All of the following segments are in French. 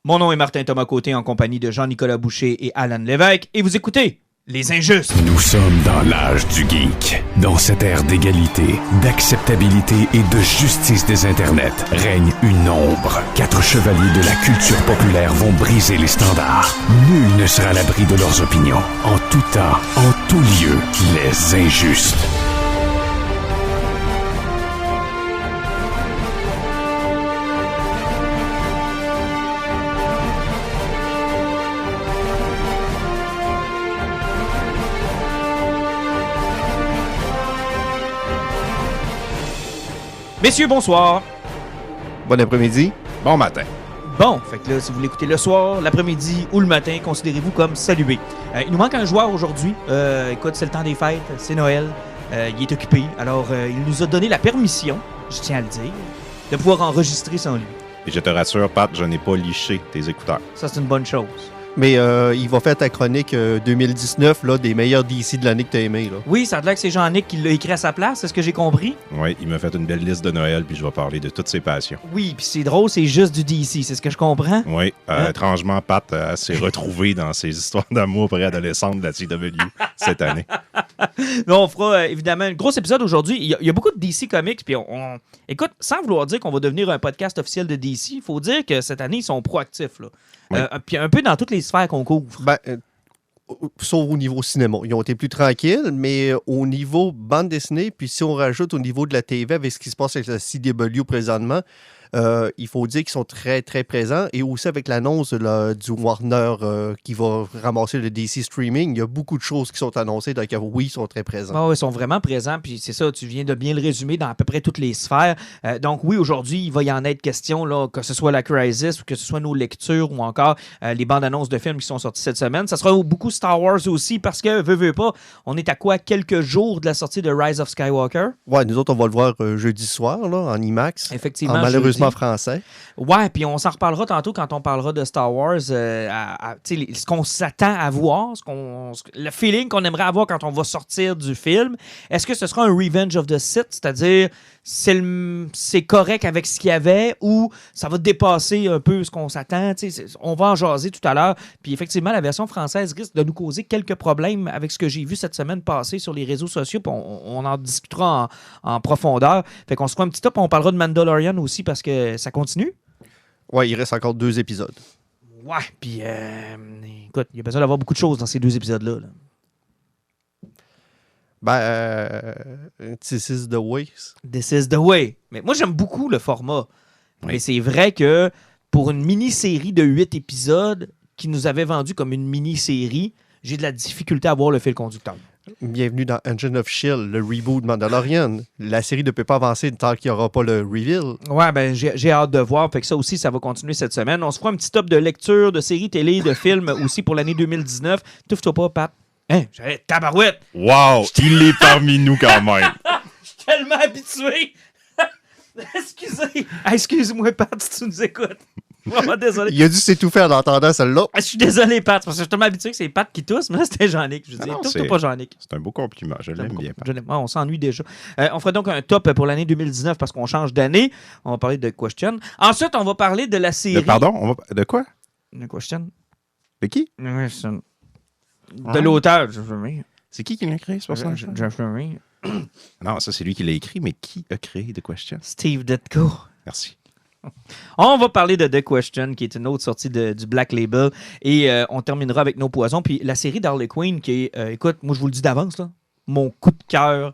Mon nom est Martin Thomas Côté en compagnie de Jean-Nicolas Boucher et Alan Lévesque et vous écoutez Les Injustes. Nous sommes dans l'âge du geek. Dans cette ère d'égalité, d'acceptabilité et de justice des internets, règne une ombre. 4 chevaliers de la culture populaire vont briser les standards. Nul ne sera à l'abri de leurs opinions. En tout temps, en tout lieu, Les Injustes. Messieurs, bonsoir. Bon après-midi. Bon matin. Bon, fait que là, si vous l'écoutez le soir, l'après-midi ou le matin, considérez-vous comme salué. Il nous manque un joueur aujourd'hui. Écoute, c'est le temps des fêtes, c'est Noël. Il est occupé. Alors, il nous a donné la permission, je tiens à le dire, de pouvoir enregistrer sans lui. Et je te rassure, Pat, je n'ai pas liché tes écouteurs. Ça, c'est une bonne chose. Mais il va faire ta chronique 2019 là, des meilleurs DC de l'année que tu as aimé. Là. Oui, ça a l'air que c'est Jean-Nic qui l'a écrit à sa place, c'est ce que j'ai compris. Oui, il m'a fait une belle liste de Noël, puis je vais parler de toutes ses passions. Oui, puis c'est drôle, c'est juste du DC, c'est ce que je comprends. Oui, étrangement, Pat s'est retrouvé dans ses histoires d'amour préadolescentes de la CW cette année. Là, on fera évidemment un gros épisode aujourd'hui. Il y a beaucoup de DC Comics, puis écoute, sans vouloir dire qu'on va devenir un podcast officiel de DC, il faut dire que cette année, ils sont proactifs, là. Oui. Puis un peu dans toutes les sphères qu'on couvre. Ben, sauf au niveau cinéma. Ils ont été plus tranquilles, mais au niveau bande dessinée, puis si on rajoute au niveau de la TV avec ce qui se passe avec la CW présentement, il faut dire qu'ils sont très, très présents. Et aussi avec l'annonce du Warner qui va ramasser le DC Streaming, il y a beaucoup de choses qui sont annoncées. Donc oui, ils sont très présents. Ah oui, ils sont vraiment présents. Puis c'est ça, tu viens de bien le résumer dans à peu près toutes les sphères. Donc oui, aujourd'hui, il va y en être question, là, que ce soit la Crisis ou que ce soit nos lectures ou encore les bandes annonces de films qui sont sortis cette semaine. Ça sera beaucoup Star Wars aussi parce que, veux pas, on est à quoi? Quelques jours de la sortie de Rise of Skywalker? Ouais, nous autres, on va le voir jeudi soir là, en IMAX. Effectivement. Malheureusement français. Ouais, puis on s'en reparlera tantôt quand on parlera de Star Wars. Ce qu'on s'attend à voir, le feeling qu'on aimerait avoir quand on va sortir du film. Est-ce que ce sera un Revenge of the Sith, c'est-à-dire c'est correct avec ce qu'il y avait ou ça va dépasser un peu ce qu'on s'attend? On va en jaser tout à l'heure. Puis effectivement, la version française risque de nous causer quelques problèmes avec ce que j'ai vu cette semaine passer sur les réseaux sociaux. Puis on en discutera en profondeur. Fait qu'on se fera un petit top. On parlera de Mandalorian aussi parce que ça continue. Ouais, il reste encore 2 épisodes. Ouais, puis écoute, il y a besoin d'avoir beaucoup de choses dans ces 2 épisodes-là. Là. This is the way. This is the way. Mais moi, j'aime beaucoup le format. Oui. Mais c'est vrai que pour une mini-série de 8 épisodes qui nous avait vendu comme une mini-série, j'ai de la difficulté à voir le fil conducteur. Bienvenue dans Agent of S.H.I.E.L.D., le reboot de Mandalorian. La série ne peut pas avancer tant qu'il n'y aura pas le reveal. Ouais, ben j'ai hâte de voir. Fait que ça aussi, ça va continuer cette semaine. On se fera un petit top de lecture, de séries télé, de films aussi pour l'année 2019. Touffe-toi pas, Pat. Hein, j'avais tabarouette. Wow, il est parmi nous quand même. Je suis tellement habitué. Excuse-moi, Pat, si tu nous écoutes. Vraiment désolé. Il a dû s'étouffer en entendant celle-là. Je suis désolé, Pat, parce que je suis tellement habitué que c'est Pat qui tousse, mais là, c'était Jean-Nic. Je dis, touffe-toi pas, Jean-Nic. C'est un beau compliment, je l'aime bien. Pat. On s'ennuie déjà. On fera donc un top pour l'année 2019 parce qu'on change d'année. On va parler de Question. Ensuite, on va parler de la série. Pardon? De quoi? De Question? De qui? De l'auteur, Jeff Lemire. C'est qui l'a créé, ce personnage? Jeff Lemire. Non, ça, c'est lui qui l'a écrit, mais qui a créé The Question? Steve Ditko. Merci. On va parler de The Question, qui est une autre sortie du Black Label. Et on terminera avec Nos Poisons. Puis la série d'Harley Quinn, qui est, écoute, moi, je vous le dis d'avance, là, mon coup de cœur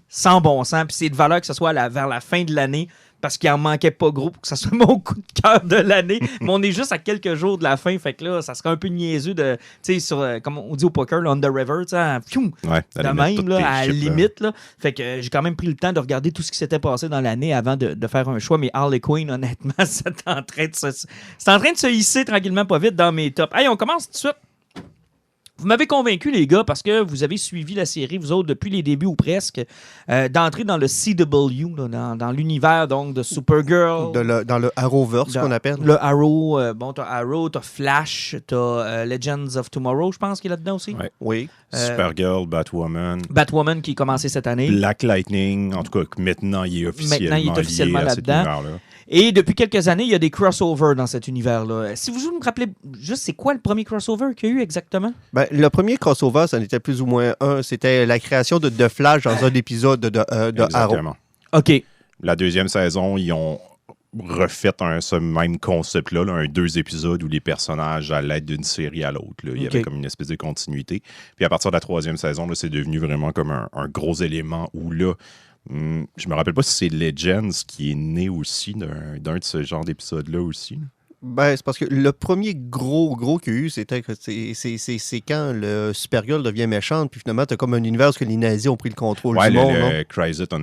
sans bon sens. Puis c'est de valeur que ce soit vers la fin de l'année, parce qu'il en manquait pas gros pour que ça soit mon coup de cœur de l'année. Mais on est juste à quelques jours de la fin. Fait que là, ça serait un peu niaiseux de, tu sais, comme on dit au poker, là, on the river, tu sais, de même, là, à la limite. Là. Fait que j'ai quand même pris le temps de regarder tout ce qui s'était passé dans l'année avant de faire un choix. Mais Harley Quinn, honnêtement, c'est en train de se hisser tranquillement pas vite dans mes tops. Hey, on commence tout de suite. Vous m'avez convaincu, les gars, parce que vous avez suivi la série, vous autres, depuis les débuts ou presque, d'entrer dans le CW, là, dans l'univers donc de Supergirl. Dans le Arrowverse, qu'on appelle. Le Arrow. T'as Arrow, t'as Flash, t'as Legends of Tomorrow, je pense, qui est là-dedans aussi. Ouais. Oui. Supergirl, Batwoman. Batwoman qui est commencé cette année. Black Lightning, en tout cas, maintenant, il est officiellement, lié à cet là-dedans. Et depuis quelques années, il y a des crossovers dans cet univers-là. Si vous me rappelez juste, c'est quoi le premier crossover qu'il y a eu exactement? Ben, le premier crossover, ça en était plus ou moins un. C'était la création de The Flash dans un épisode de Arrow. Exactement. OK. La deuxième saison, ils ont refait ce même concept-là, là, 2 épisodes où les personnages allaient d'une série à l'autre. Là. Il y avait comme une espèce de continuité. Puis à partir de la 3e saison, là, c'est devenu vraiment comme un gros élément où là, je me rappelle pas si c'est Legends qui est né aussi d'un de ce genre d'épisode-là aussi. Ben, c'est parce que le premier gros qu'il y a eu, c'était que c'est quand le Supergirl devient méchante, puis finalement, t'as comme un univers où les nazis ont pris le contrôle du monde. Le Crisis on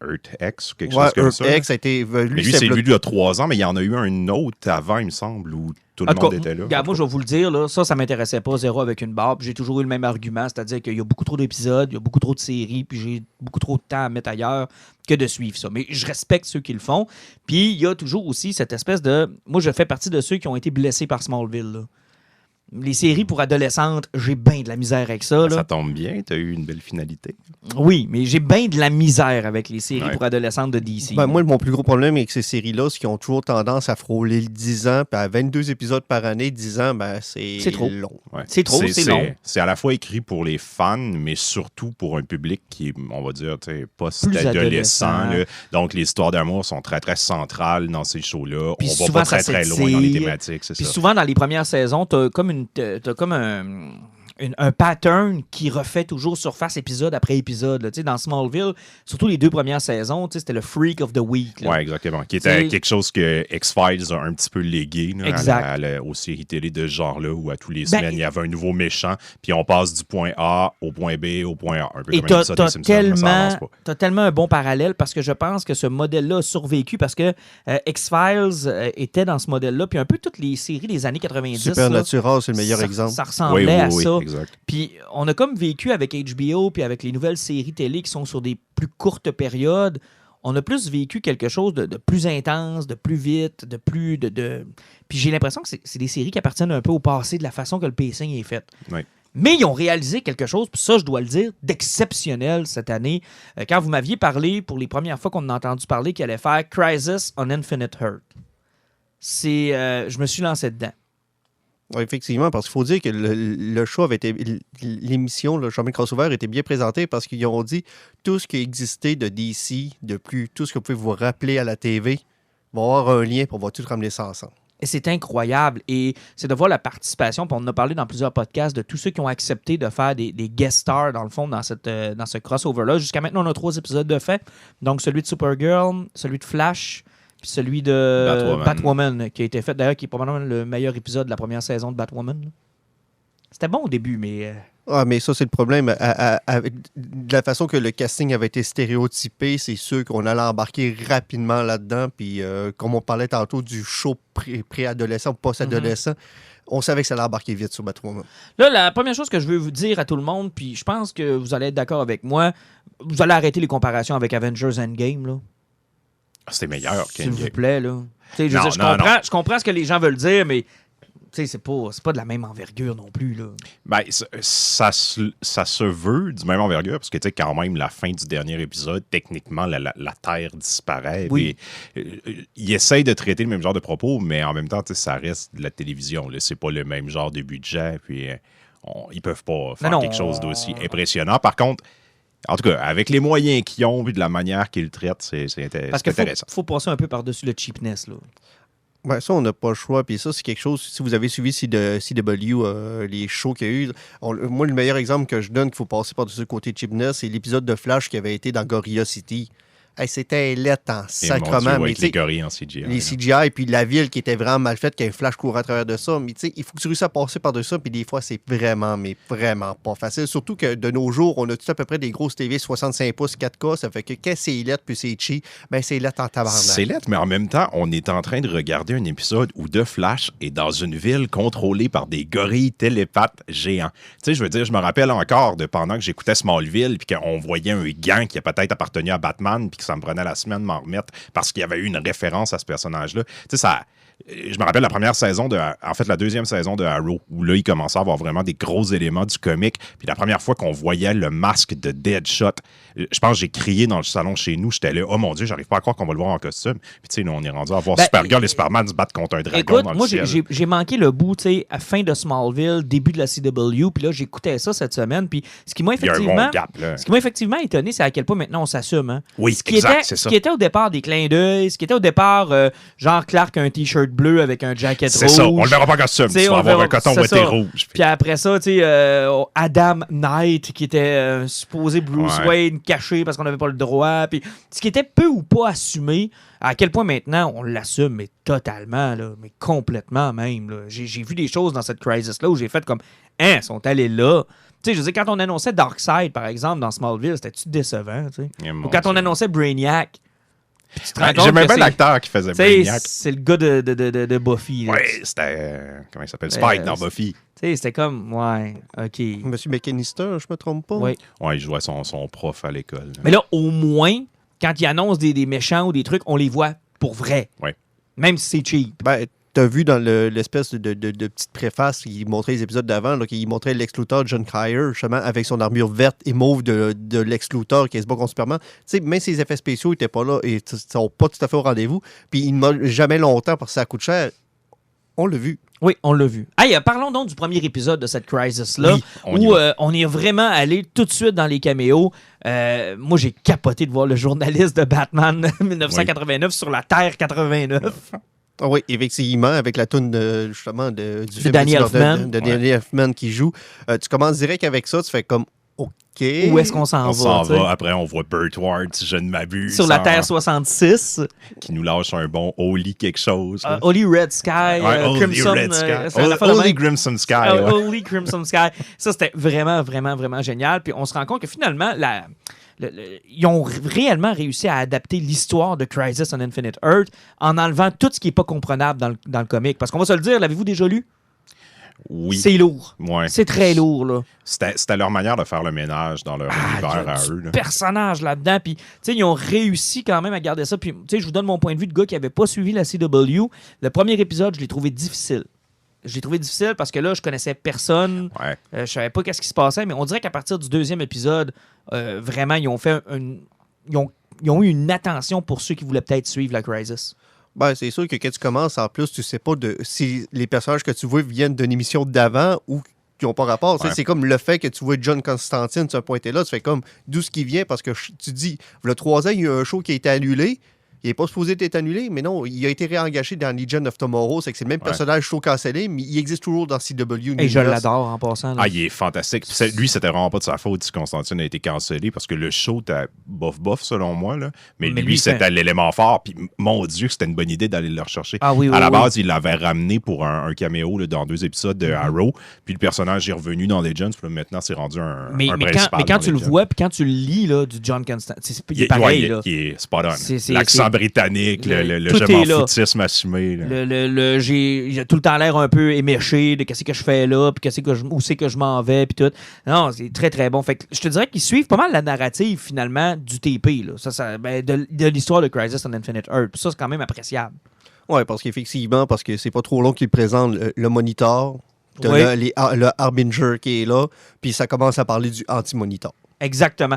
Earth X, quelque chose comme Earth ça. X a été... Lui, c'est lui il y a 3 ans, mais il y en a eu un autre avant, il me semble, où tout le monde était là. Regarde, moi, je vais vous le dire, là, ça m'intéressait pas, zéro avec une barbe. J'ai toujours eu le même argument, c'est-à-dire qu'il y a beaucoup trop d'épisodes, il y a beaucoup trop de séries, puis j'ai beaucoup trop de temps à mettre ailleurs que de suivre ça. Mais je respecte ceux qui le font. Puis il y a toujours aussi cette espèce de... Moi, je fais partie de ceux qui ont été blessés par Smallville, là. Les séries pour adolescentes, j'ai bien de la misère avec ça. Là. Ça tombe bien, tu as eu une belle finalité. Oui, mais j'ai bien de la misère avec les séries pour adolescentes de DC. Ben, moi, mon plus gros problème avec ces séries-là, c'est qu'ils ont toujours tendance à frôler le 10 ans, puis à 22 épisodes par année, 10 ans, ben, c'est trop long. Ouais. C'est trop, c'est long. C'est à la fois écrit pour les fans, mais surtout pour un public qui est, on va dire, post-adolescent. Donc, les histoires d'amour sont très, très centrales dans ces shows-là. Puis on va pas très, très loin dans les thématiques, c'est Puis ça. souvent, dans les premières saisons, t'as comme un pattern qui refait toujours surface épisode après épisode. Là. Dans Smallville, surtout les 2 premières saisons, c'était le Freak of the Week. Oui, exactement. Qui était quelque chose que X-Files a un petit peu légué là, aux séries télé de ce genre-là, où à tous les semaines, il y avait un nouveau méchant, puis on passe du point A au point B au point A. Un peu et comme t'as tellement un bon parallèle parce que je pense que ce modèle-là a survécu parce que X-Files était dans ce modèle-là, puis un peu toutes les séries des années 90. Supernatural, c'est le meilleur exemple. Ça ressemblait à ça. Exact. Puis on a comme vécu avec HBO puis avec les nouvelles séries télé qui sont sur des plus courtes périodes, on a plus vécu quelque chose de plus intense, de plus vite, de plus de... Puis j'ai l'impression que c'est des séries qui appartiennent un peu au passé de la façon que le pacing est fait. Oui. Mais ils ont réalisé quelque chose, puis ça, je dois le dire, d'exceptionnel cette année. Quand vous m'aviez parlé, pour les premières fois qu'on a entendu parler, qu'il allait faire Crisis on Infinite Earth. Je me suis lancé dedans. Oui, effectivement, parce qu'il faut dire que le show avait été... L'émission, le Chemin Crossover, était bien présenté parce qu'ils ont dit tout ce qui existait de DC, tout ce que vous pouvez vous rappeler à la TV, va avoir un lien pour on va tout ramener ça ensemble. Et c'est incroyable. Et c'est de voir la participation, puis on en a parlé dans plusieurs podcasts, de tous ceux qui ont accepté de faire des guest stars, dans le fond, dans ce crossover-là. Jusqu'à maintenant, on a 3 épisodes de fait. Donc, celui de Supergirl, celui de Flash, puis celui de Batwoman, qui a été fait, d'ailleurs, qui est probablement le meilleur épisode de la première saison de Batwoman. C'était bon au début, mais... Ah, mais ça, c'est le problème. De la façon que le casting avait été stéréotypé, c'est sûr qu'on allait embarquer rapidement là-dedans. Puis, comme on parlait tantôt du show pré-adolescent ou post-adolescent, on savait que ça allait embarquer vite sur Batwoman. Là, la première chose que je veux vous dire à tout le monde, puis je pense que vous allez être d'accord avec moi, vous allez arrêter les comparaisons avec Avengers Endgame, là. C'était meilleur s'il vous plaît, là. Je comprends ce que les gens veulent dire, mais c'est pas de la même envergure non plus, là. Ben, ça se veut du même envergure, parce que, tu sais, quand même, la fin du dernier épisode, techniquement, la Terre disparaît. Oui. Ils essayent de traiter le même genre de propos, mais en même temps, ça reste de la télévision. Là. C'est pas le même genre de budget, puis ils peuvent pas faire quelque chose d'aussi impressionnant. Par contre, en tout cas, avec les moyens qu'ils ont et de la manière qu'ils le traitent, c'est intéressant. Parce qu'il faut passer un peu par-dessus le cheapness, là. Ouais, ça, on n'a pas le choix. Puis ça, c'est quelque chose, si vous avez suivi CW, les shows qu'il y a eu, moi, le meilleur exemple que je donne qu'il faut passer par-dessus le côté cheapness, c'est l'épisode de Flash qui avait été dans Gorilla City. Hey, c'était lettre en sacrement. Avec les gorilles en CGI. Les CGI, puis la ville qui était vraiment mal faite, qu'un Flash courait à travers de ça. Mais tu sais, il faut que tu réussisses à passer par-dessus ça, puis des fois, c'est vraiment, mais vraiment pas facile. Surtout que de nos jours, on a tout à peu près des grosses TV 65 pouces 4K, ça fait que quand c'est lettre puis c'est cheap, ben c'est lettre en tabarnak. C'est lettre, mais en même temps, on est en train de regarder un épisode où The Flash est dans une ville contrôlée par des gorilles télépathes géants. Tu sais, je veux dire, je me rappelle encore de pendant que j'écoutais Smallville, puis qu'on voyait un gang qui a peut-être appartenu à Batman, puis que ça me prenait la semaine de m'en remettre parce qu'il y avait eu une référence à ce personnage-là. Tu sais, je me rappelle la première saison la deuxième saison de Arrow, où là, il commençait à avoir vraiment des gros éléments du comic. Puis la première fois qu'on voyait le masque de Deadshot, je pense que j'ai crié dans le salon chez nous. J'étais là, oh mon Dieu, j'arrive pas à croire qu'on va le voir en costume. Puis tu sais, on est rendu à voir Supergirl et Superman se battre contre un dragon écoute, dans le moi, ciel. j'ai manqué le bout, tu sais, à fin de Smallville, début de la CW. Puis là, j'écoutais ça cette semaine. Puis ce qui m'a effectivement étonné, c'est à quel point maintenant on s'assume. Hein? Oui, c'est ça. Ce qui était au départ des clins d'œil, ce qui était au départ, genre Clark a un t-shirt bleu avec un jacket rouge. C'est ça, on le verra pas en costume. Tu vas avoir un coton ouaté rouge. Puis après ça, tu sais, Adam Knight, qui était supposé Bruce Wayne, caché parce qu'on n'avait pas le droit. Puis ce qui était peu ou pas assumé, à quel point maintenant on l'assume, mais totalement, là, mais complètement même. Là. J'ai vu des choses dans cette crisis-là où j'ai fait comme, ils sont allés là. Tu sais, je veux dire, quand on annonçait Darkseid, par exemple, dans Smallville, c'était-tu décevant, tu sais? Ou quand on annonçait Brainiac. J'aimais bien l'acteur qui faisait Brainiac. C'est le gars de Buffy. Oui, c'était... comment il s'appelle? Spike dans Buffy. Tu sais, c'était comme... Ouais, OK. Monsieur McKinnister, je me trompe pas? Oui. Ouais, il jouait son prof à l'école. Mais là, au moins, quand il annonce des méchants ou des trucs, on les voit pour vrai. Oui. Même si c'est cheap. Ben, t'as vu dans l'espèce de petite préface qui montrait les épisodes d'avant, là, qui montrait Lex Luthor, John Cryer, justement, avec son armure verte et mauve de Lex Luthor qui se bat contre Superman. Tu sais, même ses effets spéciaux n'étaient pas là et sont pas tout à fait au rendez-vous. Puis il ne m'a jamais longtemps parce que ça coûte cher. On l'a vu. Oui, on l'a vu. Hey, parlons donc du premier épisode de cette crisis-là, où on est vraiment allé tout de suite dans les caméos. Moi, j'ai capoté de voir le journaliste de Batman 1989 sur la Terre 89. Ah oui, effectivement, avec la toune justement du film Danny Elfman. de Danny Elfman qui joue. Tu commences direct avec ça, tu fais comme OK. Où est-ce qu'on s'en va? On s'en va. Après, on voit Burt Ward, si je ne m'abuse. Sur la Terre 66. Qui nous lâche un bon Holy quelque chose. Holy Red Sky. Crimson. Holy Crimson Sky. Holy Crimson Sky. Ça, c'était vraiment, vraiment, vraiment génial. Puis on se rend compte que finalement, ils ont réellement réussi à adapter l'histoire de Crisis on Infinite Earth en enlevant tout ce qui n'est pas comprenable dans le comic. Parce qu'on va se le dire, l'avez-vous déjà lu? Oui. C'est lourd. Ouais. C'est très lourd, là. C'était leur manière de faire le ménage dans leur univers à eux. Personnage là-dedans. Puis, tu sais, ils ont réussi quand même à garder ça. Puis, tu sais, je vous donne mon point de vue de gars qui n'avait pas suivi la CW. Le premier épisode, je l'ai trouvé difficile. Je l'ai trouvé difficile parce que là, je connaissais personne. Ouais. Je savais pas qu'est-ce qui se passait, mais on dirait qu'à partir du deuxième épisode, vraiment, ils ont fait ils ont eu une attention pour ceux qui voulaient peut-être suivre la Crisis. Ben, c'est sûr que quand tu commences, en plus, tu sais pas si les personnages que tu vois viennent d'une émission d'avant ou qui n'ont pas rapport. Ouais. C'est comme le fait que tu vois John Constantine se pointer là, tu fais comme d'où ce qui vient parce que tu dis, il y a 3 ans, il y a eu un show qui a été annulé. Il n'est pas supposé être annulé, mais non, il a été réengagé dans Legion of Tomorrow. C'est que c'est le même personnage show cancellé, mais il existe toujours dans CW. Et je l'adore en passant. Là. Il est fantastique. Lui, c'était vraiment pas de sa faute si Constantine a été cancellé parce que le show était bof selon moi. Là. Mais lui, c'était l'élément fort. Puis mon Dieu, c'était une bonne idée d'aller le rechercher. À la base, il l'avait ramené pour un caméo là, dans 2 épisodes de Arrow. Puis le personnage est revenu dans Legends. Puis maintenant, c'est rendu un principal. Mais quand tu le vois, puis quand tu le lis là, du John Constantine, c'est pareil. Il est spot on. L'accent britannique. Le je m'en foutisme assumé. J'ai tout le temps l'air un peu éméché de qu'est-ce que je fais là, puis où c'est que je m'en vais, puis tout. Non, c'est très, très bon. Fait que je te dirais qu'ils suivent pas mal la narrative, finalement, du TP, là. De l'histoire de Crisis on Infinite Earth. Puis ça, c'est quand même appréciable. Oui, parce qu'effectivement, parce que c'est pas trop long qu'ils présentent le Monitor, le Harbinger qui est là, puis ça commence à parler du Anti-Monitor. Exactement.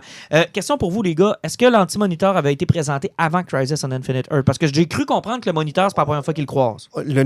Question pour vous, les gars. Est-ce que l'anti-moniteur avait été présenté avant Crisis on Infinite Earth? Parce que j'ai cru comprendre que le moniteur, c'est pas la première fois qu'il le croise. Le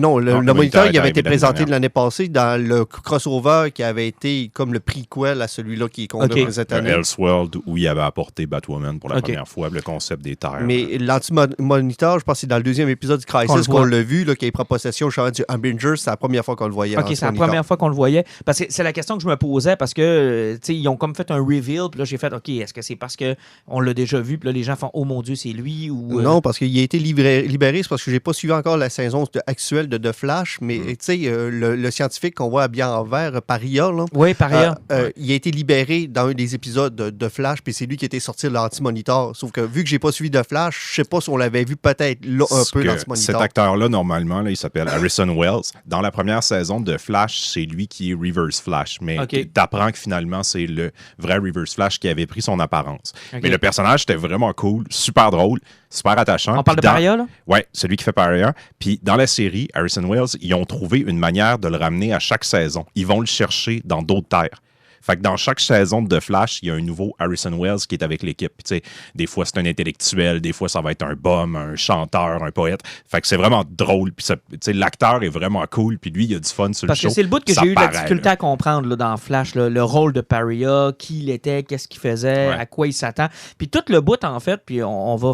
moniteur, il avait été présenté l'année passée dans le crossover qui avait été comme le prequel à celui-là qui est condamné cette année. Elseworld, où il avait apporté Batwoman pour la première fois, le concept des terres. Mais l'anti-moniteur, je pense que c'est dans le 2e épisode du Crisis qu'on l'a vu, là, qui prend possession du Harbinger. C'est la première fois qu'on le voyait. OK, c'est la première fois qu'on le voyait. Parce que c'est la question que je me posais, parce que ils ont comme fait un reveal, puis là, j'ai fait, OK, est-ce que c'est parce qu'on l'a déjà vu, puis là, les gens font, oh mon Dieu, c'est lui, ou... Non, parce qu'il a été libéré, c'est parce que j'ai pas suivi encore la saison actuelle de The Flash, mais tu sais, le scientifique qu'on voit habillé en vert, Paria, là, oui, Paria. Il a été libéré dans un des épisodes de Flash, puis c'est lui qui était sorti de l'anti-monitor. Sauf que vu que j'ai pas suivi The Flash, je sais pas si on l'avait vu peut-être là un peu l'anti-monitor. Cet acteur-là, normalement, là, il s'appelle Harrison Wells. Dans la première saison de Flash, c'est lui qui est Reverse Flash, mais t'apprends que finalement, c'est le vrai Reverse Flash personnage qui avait pris son apparence. Ok. Mais le personnage était vraiment cool, super drôle, super attachant. On parle de Puis Paria, là? Ouais, celui qui fait Paria. Puis dans la série, Harrison Wells, ils ont trouvé une manière de le ramener à chaque saison. Ils vont le chercher dans d'autres terres. Fait que dans chaque saison de The Flash, il y a un nouveau Harrison Wells qui est avec l'équipe. Puis, tu sais, des fois, c'est un intellectuel, des fois, ça va être un bum, un chanteur, un poète. Fait que c'est vraiment drôle. Puis, tu sais, l'acteur est vraiment cool. Puis lui, il a du fun sur Parce le show. que c'est le bout que Ça j'ai eu de la paraît, difficulté là. à comprendre là, dans Flash, là, le rôle de Paria, qui il était, qu'est-ce qu'il faisait, Ouais. à quoi il s'attend. Puis tout le bout, en fait, puis on va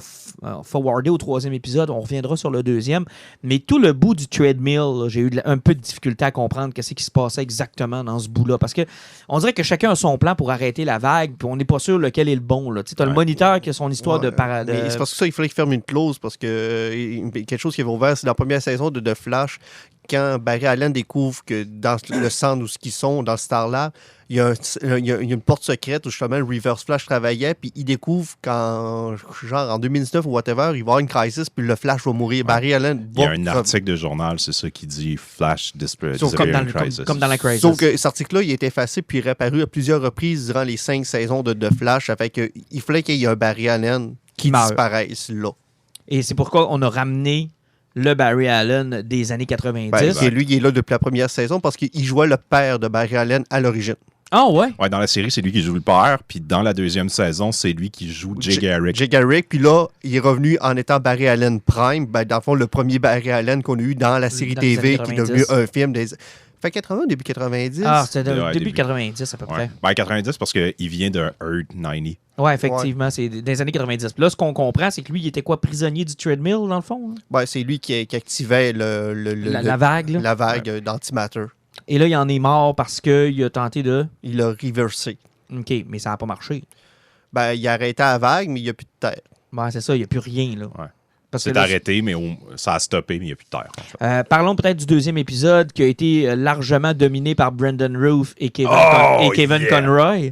forwarder au 3e épisode, on reviendra sur le 2e, mais tout le bout du treadmill, là, j'ai eu un peu de difficulté à comprendre qu'est-ce qui se passait exactement dans ce bout-là. Parce que on dirait que chacun a son plan pour arrêter la vague, puis on n'est pas sûr lequel est le bon. Tu as le moniteur qui a son histoire de parade. Mais c'est parce que ça, il fallait qu'il ferme une clause parce que quelque chose qui avait ouvert, c'est dans la première saison de Flash, quand Barry Allen découvre que dans le centre où ils sont, dans Starlab, il y a une porte secrète où justement le Reverse Flash travaillait, puis il découvre qu'en genre en 2019 ou whatever, il va y avoir une crisis, puis le Flash va mourir. Ouais. Barry Allen Il y a va... un article de journal, c'est ça qui dit Flash comme dans, comme dans la Crisis. Sauf que cet article-là, il est effacé puis réapparu à plusieurs reprises durant les 5 saisons de Flash. Ça fait qu'il fallait qu'il y ait un Barry Allen qui meurt. disparaisse là. Et c'est pourquoi on a ramené le Barry Allen des années 90. Ben, c'est lui qui est là depuis la première saison parce qu'il jouait le père de Barry Allen à l'origine. Ah ouais? Ouais, dans la série, c'est lui qui joue le père. Puis dans la deuxième saison, c'est lui qui joue Jay Garrick. Jay Garrick, puis là, il est revenu en étant Barry Allen Prime. Ben, dans le fond, le premier Barry Allen qu'on a eu dans la série Dans les TV années qui est devenu 90. un film des... Fait 80, début 90. Ah, c'était Ouais, début début. 90 à peu Ouais. près. Ben, 90 parce qu'il vient de Earth 90. Ouais, effectivement, c'est des années 90. Puis là, ce qu'on comprend, c'est que lui, il était quoi, prisonnier du treadmill, dans le fond? Là? Ben, c'est lui qui activait La vague, là. la vague d'antimatter. Et là, il en est mort parce qu'il a tenté de... Il l'a reversé. OK, mais ça n'a pas marché. Ben, il a arrêté la vague, mais il n'y a plus de terre. Ouais, c'est ça, il n'y a plus rien, là. Ouais. Parce que C'est là, arrêté, mais ça a stoppé, mais il n'y a plus de terre. en fait. parlons peut-être du 2e épisode qui a été largement dominé par Brendan Roof et Kevin, yeah. Conroy.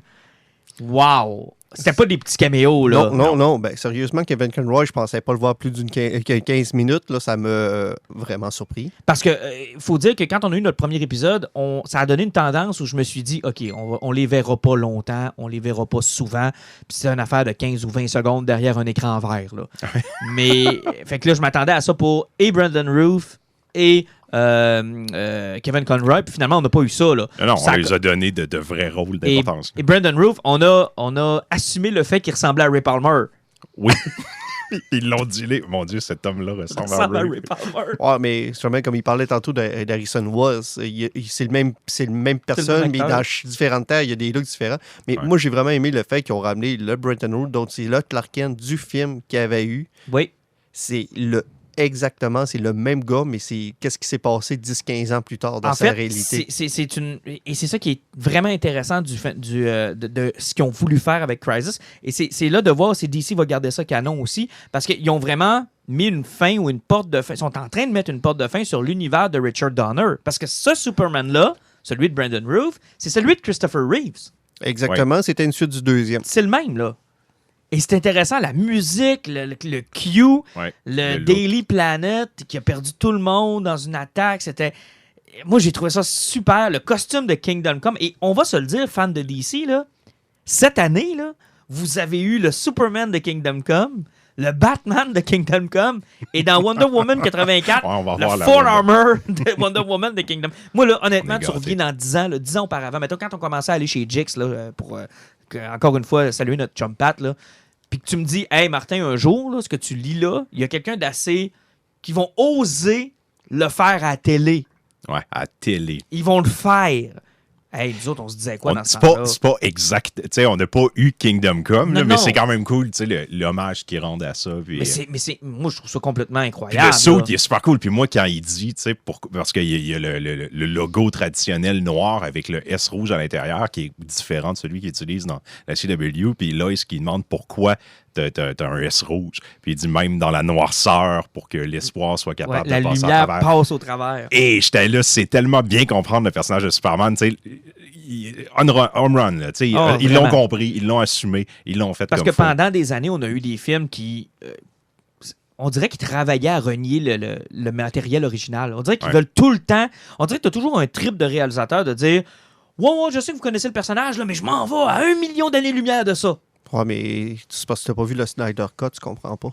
Wow! C'était pas des petits caméos, là. Non. Ben, sérieusement, Kevin Conroy, je pensais pas le voir plus d'une 15 minutes. Là, ça m'a vraiment surpris. Parce que faut dire que quand on a eu notre premier épisode, ça a donné une tendance où je me suis dit, OK, on les verra pas longtemps, on les verra pas souvent, puis c'est une affaire de 15 ou 20 secondes derrière un écran vert. Là. Mais, fait que là, je m'attendais à ça pour Brendan Roof et Kevin Conroy, puis finalement, on n'a pas eu ça. Là. Non, Ça on les a donné de vrais rôles d'importance. Et Brendan Roof, on a assumé le fait qu'il ressemblait à Ray Palmer. Oui. Ils l'ont dilé. Mon Dieu, cet homme-là ressemble à Ray. Ray Palmer. Ouais, mais justement, comme il parlait tantôt d'Harrison Wells, c'est le même personne, mais acteur. dans différentes terres, il y a des looks différents. Mais Ouais. moi, j'ai vraiment aimé le fait qu'ils ont ramené le Brendan Roof, donc c'est le Clark Kent du film qu'il avait eu. Oui. C'est exactement, c'est le même gars, mais c'est qu'est-ce qui s'est passé 10-15 ans plus tard dans En sa fait, réalité. et c'est ça qui est vraiment intéressant de ce qu'ils ont voulu faire avec Crisis. Et c'est là de voir si DC va garder ça canon aussi, parce qu'ils ont vraiment mis une fin ou une porte de fin. Ils sont en train de mettre une porte de fin sur l'univers de Richard Donner. Parce que ce Superman-là, celui de Brendan Roof, c'est celui de Christopher Reeves. Exactement, c'était une suite du deuxième. C'est le même, là. Et c'est intéressant, la musique, le Q, Ouais, le look. Daily Planet qui a perdu tout le monde dans une attaque, c'était... Moi, j'ai trouvé ça super, le costume de Kingdom Come. Et on va se le dire, fans de DC, là, cette année, là, vous avez eu le Superman de Kingdom Come, le Batman de Kingdom Come, et dans Wonder Woman 84, Ouais, on va le voir la Full Wonder. Armor de Wonder Woman de Kingdom. Moi, là, honnêtement, On est tu gâtés. reviens dans 10 ans, là, 10 ans auparavant. Mettons, quand on commençait à aller chez Jix, là, pour, encore une fois, saluer notre chum Pat, là, puis que tu me dis, hey Martin, un jour, là, ce que tu lis là, il y a quelqu'un d'assez. Qui vont oser le faire à la télé. Ouais, à télé. Ils vont le faire. Hey, nous autres, on se disait quoi dans ce C'est temps-là? pas exact. Tu sais, on n'a pas eu Kingdom Come, Non, là, mais non. c'est quand même cool, tu sais, l'hommage qu'ils rendent à ça. Puis, Moi, je trouve ça complètement puis incroyable. le saut, là. il est super cool. Puis moi, quand il dit, tu sais, parce qu'il y a le logo traditionnel noir avec le S rouge à l'intérieur qui est différent de celui qu'ils utilisent dans la CW. Puis Lois qui demande pourquoi t'as un S rouge. Puis il dit même dans la noirceur pour que l'espoir soit Ouais, capable la de passer lumière à travers. passe au travers. Et j'étais là, c'est tellement bien comprendre le personnage de Superman. Tu sais, home run, là, tu sais, Oh, ils l'ont vraiment. compris, ils l'ont assumé, ils l'ont fait Parce comme que pendant des années, on a eu des films qui... on dirait qu'ils travaillaient à renier le matériel original. On dirait qu'ils Ouais. veulent tout le temps... On dirait que tu as toujours un trip de réalisateur de dire... Ouais, je sais que vous connaissez le personnage, là, mais je m'en vais à 1 million d'années-lumière de ça. Ouais, mais c'est parce que t'as pas vu le Snyder Cut, tu comprends pas.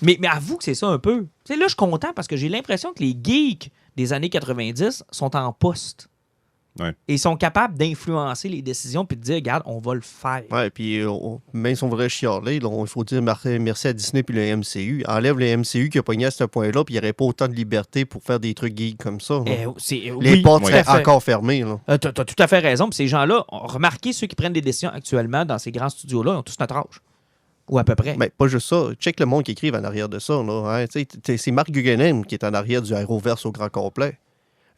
Mais avoue que c'est ça un peu. Tu sais, là, je suis content parce que j'ai l'impression que les geeks des années 90 sont en poste. Ouais. Et ils sont capables d'influencer les décisions puis de dire, regarde, on va le faire. Ouais, puis même si on voudrait chialer, là, il faut dire merci à Disney puis le MCU. Enlève le MCU qui a pogné à ce point-là, puis il n'y aurait pas autant de liberté pour faire des trucs geeks comme ça. Les portes seraient encore fermées. Tu as tout à fait raison. Puis ces gens-là, remarquez ceux qui prennent des décisions actuellement dans ces grands studios-là, ils ont tous notre âge. Ou à peu près. Mais pas juste ça. Check le monde qui écrive en arrière de ça. Là, hein. C'est Mark Guggenheim qui est en arrière du Arrowverse au grand complet.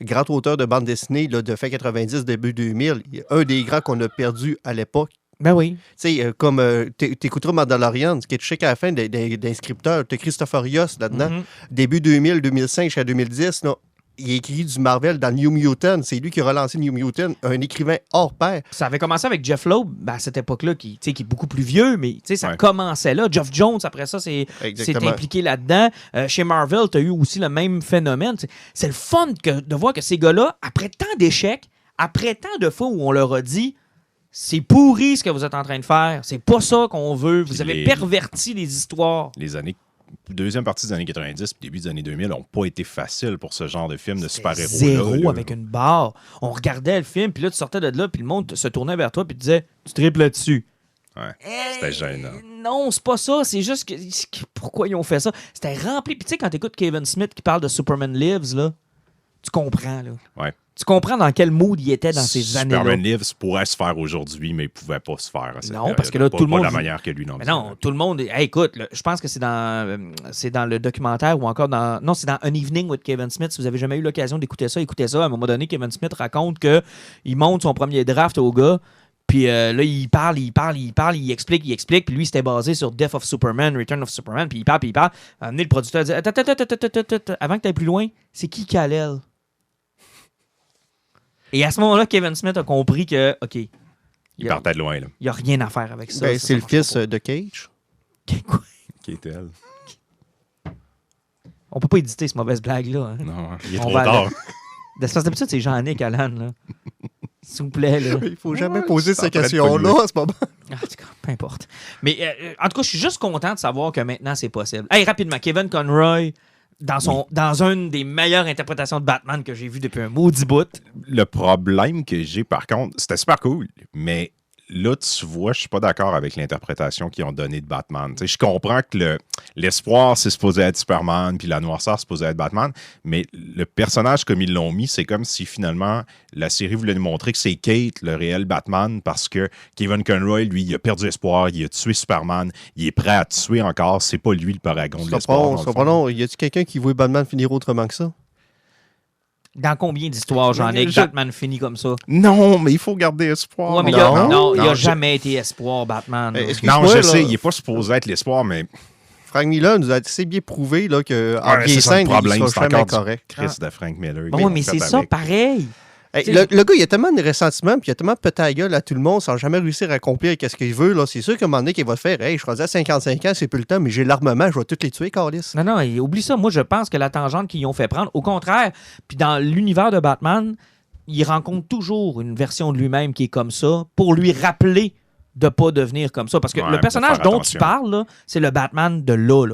Grand auteur de bande dessinée là, de fin 90, début 2000. Un des grands qu'on a perdu à l'époque. Ben oui. Tu sais, comme t'écouteras Mandalorian, ce qui est check à la fin des scripteurs. T'as Christopher Rios là-dedans. Mm-hmm. Début 2000, 2005 jusqu'à 2010, là, il a écrit du Marvel dans New Mutant. C'est lui qui a relancé New Mutant, un écrivain hors pair. Ça avait commencé avec Jeff Loeb, à cette époque-là, qui est beaucoup plus vieux, mais ça commençait là. Geoff Jones, après ça, s'est impliqué là-dedans. Chez Marvel, tu as eu aussi le même phénomène. C'est le fun de voir que ces gars-là, après tant d'échecs, après tant de fois où on leur a dit c'est pourri ce que vous êtes en train de faire, c'est pas ça qu'on veut, vous avez perverti les histoires. Deuxième partie des années 90 et début des années 2000 n'ont pas été faciles pour ce genre de film de super-héros. Zéro avec une barre. On regardait le film, puis là, tu sortais de là, puis le monde se tournait vers toi, puis tu disais, tu triples là-dessus. Ouais, c'était gênant. Non, c'est pas ça. C'est juste que... Pourquoi ils ont fait ça? C'était rempli. Puis tu sais, quand t'écoutes Kevin Smith qui parle de Superman Lives, là, tu comprends, là. Ouais. Tu comprends dans quel mood il était dans ces années-là. Superman Lives pourrait se faire aujourd'hui, mais il pouvait pas se faire à cette non, parce que là, tout le monde... Pas de la manière que lui, non. Mais non, tout le monde... Hey, écoute, là, je pense que c'est dans le documentaire ou encore dans... Non, c'est dans An Evening with Kevin Smith. Si vous avez jamais eu l'occasion d'écouter ça, écoutez ça. À un moment donné, Kevin Smith raconte qu'il monte son premier draft au gars, puis là, il parle, il explique, puis lui, c'était basé sur Death of Superman, Return of Superman, puis il parle. Amener le producteur dit, attends, avant que tu ailles plus loin, c'est qui Kal-El? Et à ce moment-là, Kevin Smith a compris que, OK, il partait de loin, là. Il n'y a rien à faire avec ça. Ben, c'est le fils de Cage. Quoi? Qui est-elle? On peut pas éditer cette mauvaise blague-là. Hein? Non, il est trop tard. D'habitude, c'est Jean-Nic Allan, là. S'il vous plaît, là. Il faut jamais poser cette question-là, c'est pas bon. En tout cas, peu importe. Mais en tout cas, je suis juste content de savoir que maintenant, c'est possible. Hey, rapidement, Kevin Conroy... Dans une des meilleures interprétations de Batman que j'ai vues depuis un maudit bout. Le problème que j'ai, par contre, c'était super cool, mais là, tu vois, je suis pas d'accord avec l'interprétation qu'ils ont donnée de Batman. T'sais, je comprends que l'espoir, c'est supposé être Superman, puis la noirceur, c'est supposé être Batman, mais le personnage comme ils l'ont mis, c'est comme si finalement la série voulait nous montrer que c'est Kate, le réel Batman, parce que Kevin Conroy, lui, il a perdu espoir, il a tué Superman, il est prêt à tuer encore, c'est pas lui le paragon de l'espoir. Non, y a-tu quelqu'un qui voit Batman finir autrement que ça? Dans combien d'histoires, Jean-Nic, Batman finit comme ça? Non, mais il faut garder espoir. Ouais, mais il n'a jamais été espoir, Batman. Non, je sais, il n'est pas supposé être l'espoir, mais... Frank Miller nous a assez bien prouvé là, qu'en bien simple, il sera jamais correct. Chris de Frank Miller. Oui, mais c'est ça, pareil. Hey, le gars, il a tellement de ressentiment, puis il a tellement pété la gueule à tout le monde sans jamais réussir à accomplir ce qu'il veut. Là. C'est sûr qu'à un moment donné, qu'il va faire, hey, je suis rendu à 55 ans, c'est plus le temps, mais j'ai l'armement, je vais tous les tuer, Carlis. Non, oublie ça. Moi, je pense que la tangente qu'ils ont fait prendre, au contraire, puis dans l'univers de Batman, il rencontre toujours une version de lui-même qui est comme ça pour lui rappeler de ne pas devenir comme ça. Parce que le personnage dont tu parles, là, c'est le Batman de là.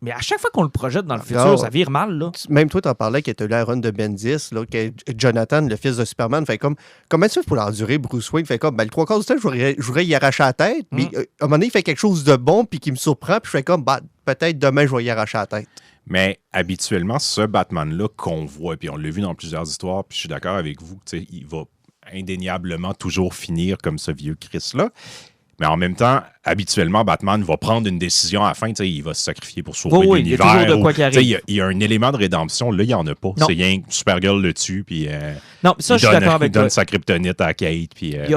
Mais à chaque fois qu'on le projette dans le futur, ça vire mal, là. Même toi, t'en parlais que t'as eu la run de Bendis, là, que Jonathan, le fils de Superman, fait comme... Comment tu fais pour l'endurer, Bruce Wayne? Fait comme, le 3/4 du temps, je voudrais y arracher la tête, mais à un moment donné, il fait quelque chose de bon, puis qui me surprend, puis je fais comme, peut-être demain, je vais y arracher la tête. Mais habituellement, ce Batman-là qu'on voit, puis on l'a vu dans plusieurs histoires, puis je suis d'accord avec vous, il va indéniablement toujours finir comme ce vieux Chris-là. Mais en même temps, habituellement, Batman va prendre une décision à la fin. Il va se sacrifier pour sauver l'univers. Il y a toujours de quoi qui arrive. Il y a un élément de rédemption. Là, il n'y en a pas. C'est rien que Supergirl le tue, puis non, ça, je suis d'accord avec toi. Il donne sa kryptonite à Kate, puis il n'y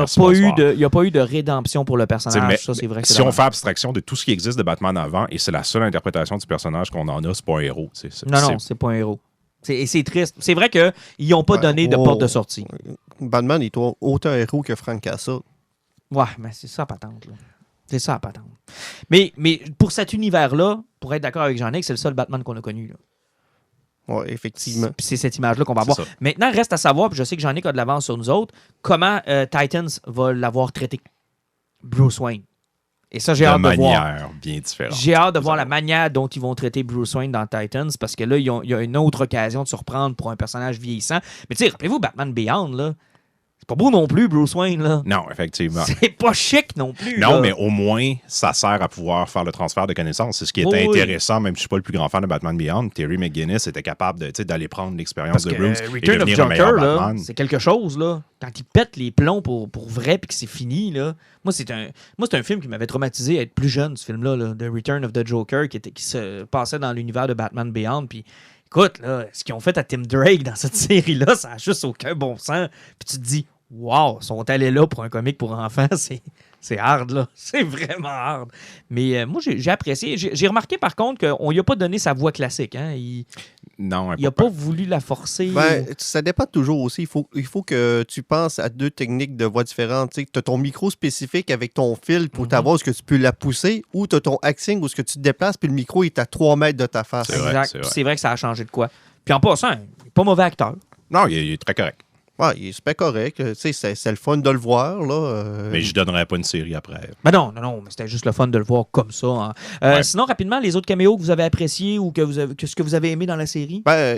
a pas eu de rédemption pour le personnage. Ça, c'est vrai. Si on fait abstraction de tout ce qui existe de Batman avant, et c'est la seule interprétation du personnage qu'on en a, c'est pas un héros. Non, c'est pas un héros. C'est triste. C'est vrai qu'ils n'ont pas donné de porte de sortie. Batman est autant héros que Frank Castle. Ouais, mais c'est ça, patente, là. C'est ça, patente. Mais pour cet univers-là, pour être d'accord avec Jean-Nic, c'est le seul Batman qu'on a connu, là. Oui, effectivement. Puis c'est cette image-là qu'on va avoir. Ça. Maintenant, reste à savoir, puis je sais que Jean-Nic a de l'avance sur nous autres, comment Titans va l'avoir traité. Bruce Wayne. Et ça, j'ai hâte de voir. De manière bien différente. J'ai hâte de voir la manière dont ils vont traiter Bruce Wayne dans Titans, parce que là, il y a une autre occasion de se reprendre pour un personnage vieillissant. Mais tu sais, rappelez-vous, Batman Beyond, là, c'est pas beau non plus, Bruce Wayne, là. Non, effectivement. C'est pas chic non plus. Non, là. mais au moins, ça sert à pouvoir faire le transfert de connaissances. C'est ce qui était intéressant, même si je ne suis pas le plus grand fan de Batman Beyond. Terry McGinnis était capable d'aller prendre l'expérience de Bruce et Return of devenir un meilleur Joker, là, Batman. c'est quelque chose, là. Quand il pète les plombs pour vrai puis que c'est fini, là. Moi, c'est un film qui m'avait traumatisé à être plus jeune, ce film-là, là, The Return of the Joker, qui se passait dans l'univers de Batman Beyond. Puis, écoute, là, ce qu'ils ont fait à Tim Drake dans cette série-là, ça n'a juste aucun bon sens. Puis tu te dis, wow, sont allés là pour un comique pour enfants, c'est hard, là. C'est vraiment hard. Mais moi, j'ai apprécié. J'ai remarqué, par contre, qu'on lui a pas donné sa voix classique. Hein? Il n'a pas voulu la forcer. Ben, ça dépend toujours aussi. Il faut que tu penses à 2 techniques de voix différentes. Tu as ton micro spécifique avec ton fil pour t'avoir ce que tu peux la pousser, ou tu as ton acting où ce que tu te déplaces puis le micro est à 3 mètres de ta face. C'est vrai que ça a changé de quoi. Puis en passant, il n'est pas mauvais acteur. Non, il est très correct. Ouais, il est super correct. C'est le fun de le voir. Là, Mais je ne donnerais pas une série après. Ben non, mais c'était juste le fun de le voir comme ça. Hein. Sinon, rapidement, les autres caméos que vous avez appréciés ou ce que vous avez aimé dans la série? Ben,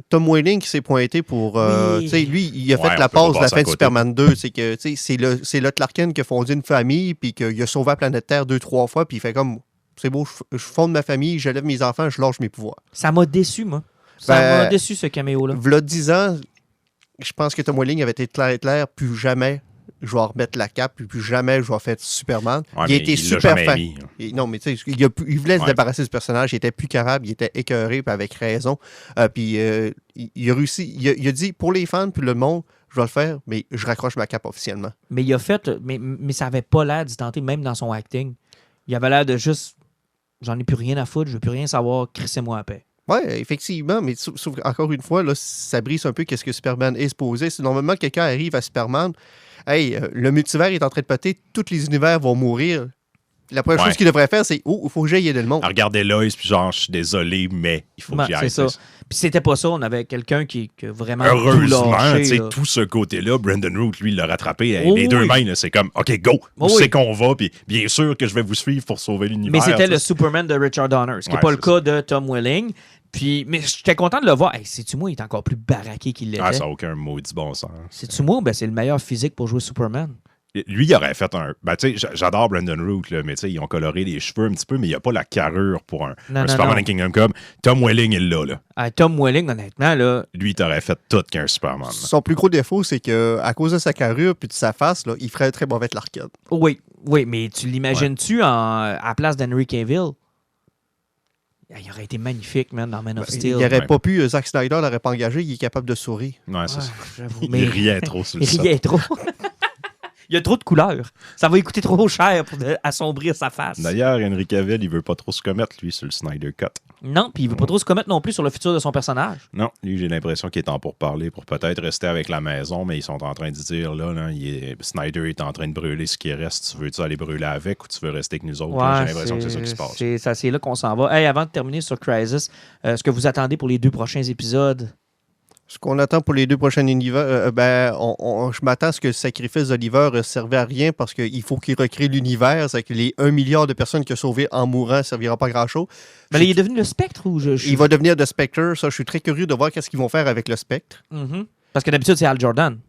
Tom Welling qui s'est pointé pour... lui, il a fait la pause de la fin de Superman 2. C'est que c'est le Clark Kent qui a fondé une famille puis qu'il a sauvé la planète Terre 2-3 fois puis il fait comme... C'est beau, je fonde ma famille, j'élève mes enfants, je lâche mes pouvoirs. Ça m'a déçu, moi. Ça m'a déçu, ce caméo-là. V'là 10 ans... Je pense que Tom Welling avait été clair, plus jamais je vais remettre la cape, puis plus jamais je vais faire Superman. Ouais, il a été super fan. Non, mais tu sais, il voulait se débarrasser du personnage, il était plus capable, il était écœuré, puis avec raison. Puis il a réussi, il a dit, pour les fans, puis le monde, je vais le faire, mais je raccroche ma cape officiellement. Mais il a fait, mais ça avait pas l'air d'y tenter, même dans son acting. Il avait l'air de juste, j'en ai plus rien à foutre, je veux plus rien savoir, crissez-moi à paix. Oui, effectivement, mais sauf encore une fois, là, ça brise un peu qu'est-ce que Superman est supposé. Si normalement quelqu'un arrive à Superman, hey, le multivers est en train de péter, tous les univers vont mourir. La première chose qu'il devrait faire, c'est il faut que j'aille aider le monde. Regardez Lois, puis genre, je suis désolé, mais il faut que j'y aille. C'est ça. Puis c'était pas ça, on avait quelqu'un qui vraiment. Heureusement, tu sais, tout ce côté-là, Brandon Root, lui, il l'a rattrapé. Les 2 mains, c'est comme, OK, go, où c'est qu'on va, puis bien sûr que je vais vous suivre pour sauver l'univers. Mais c'était le Superman de Richard Donner, ce qui n'est pas le cas de Tom Welling. Puis, mais j'étais content de le voir. Hey, sais-tu moi, il est encore plus baraqué qu'il l'était. Ça n'a aucun maudit bon sens. Sais-tu moi, c'est le meilleur physique pour jouer Superman. Lui, il aurait fait un... Ben, tu sais, j'adore Brandon Root, là, mais tu sais, ils ont coloré les cheveux un petit peu, mais il n'y a pas la carrure pour un Superman in Kingdom Come. Tom Welling est là. Tom Welling, honnêtement, là... Lui, il t'aurait fait tout qu'un Superman. Son plus gros défaut, c'est qu'à cause de sa carrure puis de sa face, là, il ferait un très mauvais Clark Kent. Oui, mais tu l'imagines-tu à la place d'Henry Cavill? Il aurait été magnifique, man, dans Man of Steel. Il n'aurait pas pu, Zack Snyder l'aurait pas engagé, il est capable de sourire. Ouais, c'est ça. Mais... Il riait trop sur le Il riait trop. Il y a trop de couleurs. Ça va lui coûter trop cher pour assombrir sa face. D'ailleurs, Henry Cavill, il veut pas trop se commettre, lui, sur le Snyder Cut. Non, puis il veut pas trop se commettre non plus sur le futur de son personnage. Non, lui, j'ai l'impression qu'il est en pourparler pour peut-être rester avec la maison, mais ils sont en train de dire, là Snyder est en train de brûler ce qui reste. Tu veux-tu aller brûler avec ou tu veux rester avec nous autres? Ouais, j'ai l'impression que c'est ça qui se passe. C'est là qu'on s'en va. Hey, avant de terminer sur Crisis, ce que vous attendez pour les 2 prochains épisodes? Ce qu'on attend pour les 2 prochains univers, je m'attends à ce que le sacrifice d'Oliver ne serve à rien parce qu'il faut qu'il recrée l'univers. C'est que les 1 milliard de personnes qu'il a sauvées en mourant ne servira pas à grand-chose. Mais il est devenu le Spectre ou Il va devenir le Spectre. Ça, je suis très curieux de voir qu'est-ce qu'ils vont faire avec le Spectre. Mm-hmm. Parce que d'habitude, c'est Hal Jordan.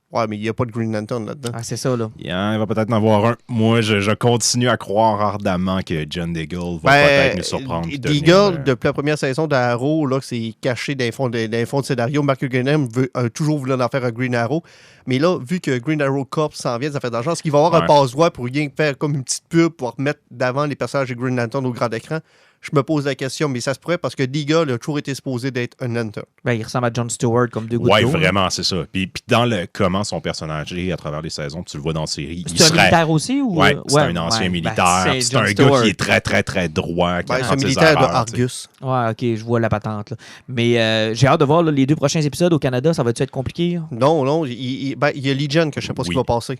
Ouais, mais il n'y a pas de Green Lantern là-dedans. Ah, c'est ça, là. Il va peut-être en avoir un. Moi, je continue à croire ardemment que John Diggle va peut-être nous surprendre. Diggle, depuis la première saison d'Arrow, là, c'est caché dans les fonds de scénario. Mark Guggenheim a toujours voulu en faire un Green Arrow. Mais là, vu que Green Arrow Corp s'en vient, ça fait d'argent. Est-ce qu'il va avoir un passe-droit pour rien faire comme une petite pub pour remettre d'avant les personnages de Green Lantern au grand écran? Je me pose la question, mais ça se pourrait parce que Diggle a toujours été supposé d'être un Lantern. Il ressemble à Jon Stewart comme 2 gouttes d'eau. Oui, vraiment, c'est ça. Puis dans comment son personnage est à travers les saisons, tu le vois dans la série. C'est un militaire aussi? Oui, c'est un ancien militaire. C'est un gars qui est très, très, très droit. C'est un militaire de Argus. Ouais, OK, je vois la patente. Là. Mais j'ai hâte de voir les 2 prochains épisodes au Canada. Ça va-tu être compliqué? Non, il y a Legion que je ne sais pas ce qui va passer.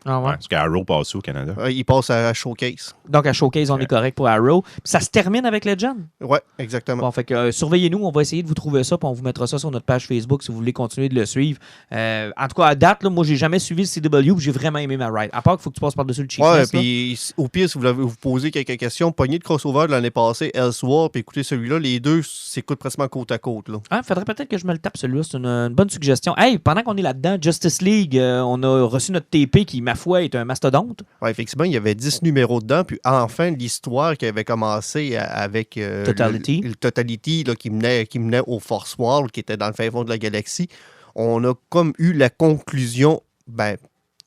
Ah ouais. Parce qu'Arrow passe au Canada. Il passe à Showcase. Donc, à Showcase, on est correct pour Arrow. Puis ça se termine avec Legend. Oui, exactement. Bon, fait que surveillez-nous, on va essayer de vous trouver ça, puis on vous mettra ça sur notre page Facebook si vous voulez continuer de le suivre. En tout cas, à date, là, moi, j'ai jamais suivi le CW, puis j'ai vraiment aimé ma ride. À part qu'il faut que tu passes par-dessus le cheapness. Ouais, puis au pire, si vous voulez vous poser quelques questions, pognez de crossover de l'année passée, Elseworld, puis écoutez celui-là, les deux s'écoutent pratiquement côte à côte. Là. Ah, faudrait peut-être que je me le tape, celui-là. C'est une bonne suggestion. Hey, pendant qu'on est là-dedans, Justice League, on a reçu notre TP qui, ma foi, est un mastodonte. Ouais, effectivement, il y avait 10 numéros dedans, puis enfin, l'histoire qui avait commencé avec Totality. le Totality là, qui menait au Force World, qui était dans le fin fond de la galaxie. On a comme eu la conclusion, d'une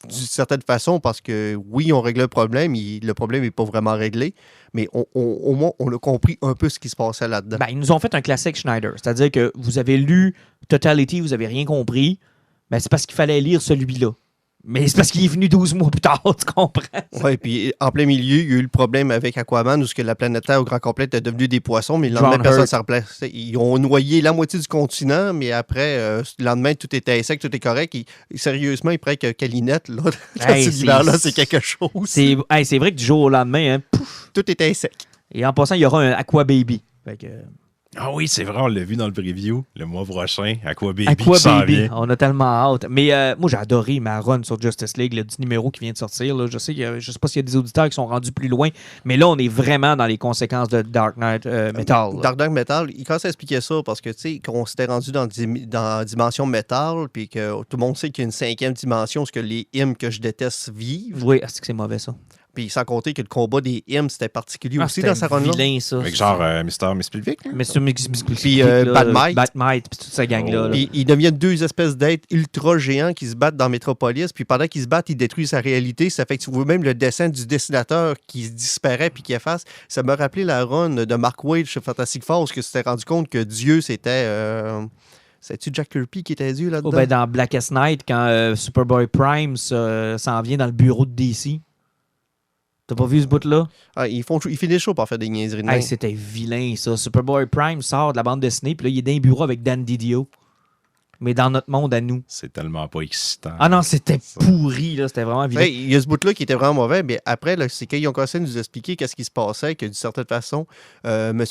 certaine façon, parce que oui, on réglait le problème, le problème n'est pas vraiment réglé, mais au moins, on a compris un peu ce qui se passait là-dedans. Ils nous ont fait un classique Schneider, c'est-à-dire que vous avez lu Totality, vous n'avez rien compris, c'est parce qu'il fallait lire celui-là. Mais c'est parce qu'il est venu 12 mois plus tard, tu comprends? Oui, puis en plein milieu, il y a eu le problème avec Aquaman, où la planète Terre au grand complet était devenue des poissons, mais le lendemain, personne ne s'en replaçait. Ils ont noyé la moitié du continent, mais après, le lendemain, tout était sec, tout est correct. Sérieusement, il paraît que Calinette, là, dans cet univers-là, c'est quelque chose. C'est vrai que du jour au lendemain, pouf, tout était sec. Et en passant, il y aura un Aqua Baby. Fait que... Ah oui, c'est vrai, on l'a vu dans le preview le mois prochain. Aqua Baby Aqua qui s'en Baby, vient. on a tellement hâte. Mais moi, j'ai adoré ma run sur Justice League, le petit numéro qui vient de sortir. Là. Je sais pas s'il y a des auditeurs qui sont rendus plus loin, mais là, on est vraiment dans les conséquences de Dark Knight Metal. Dark Knight Metal, il commence à expliquer ça parce que, tu sais, qu'on s'était rendu dans la dimension Metal, puis que tout le monde sait qu'il y a une 5e dimension, ce que les hymnes que je déteste vivent. Oui, c'est que c'est mauvais, ça. Puis sans compter que le combat des hymnes, c'était particulier aussi dans sa run-là. Vilain, ça. Avec genre Mr. Misplivik. Mr. Misplivik. Puis Batmite, puis toute sa gang-là. Puis ils deviennent deux espèces d'êtres ultra géants qui se battent dans Metropolis. Puis pendant qu'ils se battent, ils détruisent sa réalité. Ça fait que tu vois même le dessin du dessinateur qui disparaît puis qui efface. Ça m'a rappelé la run de Mark Waid chez Fantastic Four, parce que tu t'es rendu compte que Dieu, c'était... C'est-tu Jack Kirby qui était Dieu là-dedans? Dans Blackest Night, quand Superboy Prime s'en vient dans le bureau de DC. T'as pas vu ce bout-là? Ah, ils finissent chaud pour faire des niaiseries de même. C'était vilain, ça. Superboy Prime sort de la bande dessinée, puis là, il est dans un bureau avec Dan Didio. Mais dans notre monde à nous. C'est tellement pas excitant. Ah non, c'était pourri, là. C'était vraiment vilain. Il y a ce bout-là qui était vraiment mauvais, mais après, là, c'est quand ils ont commencé à nous expliquer qu'est-ce qui se passait, que d'une certaine façon, M.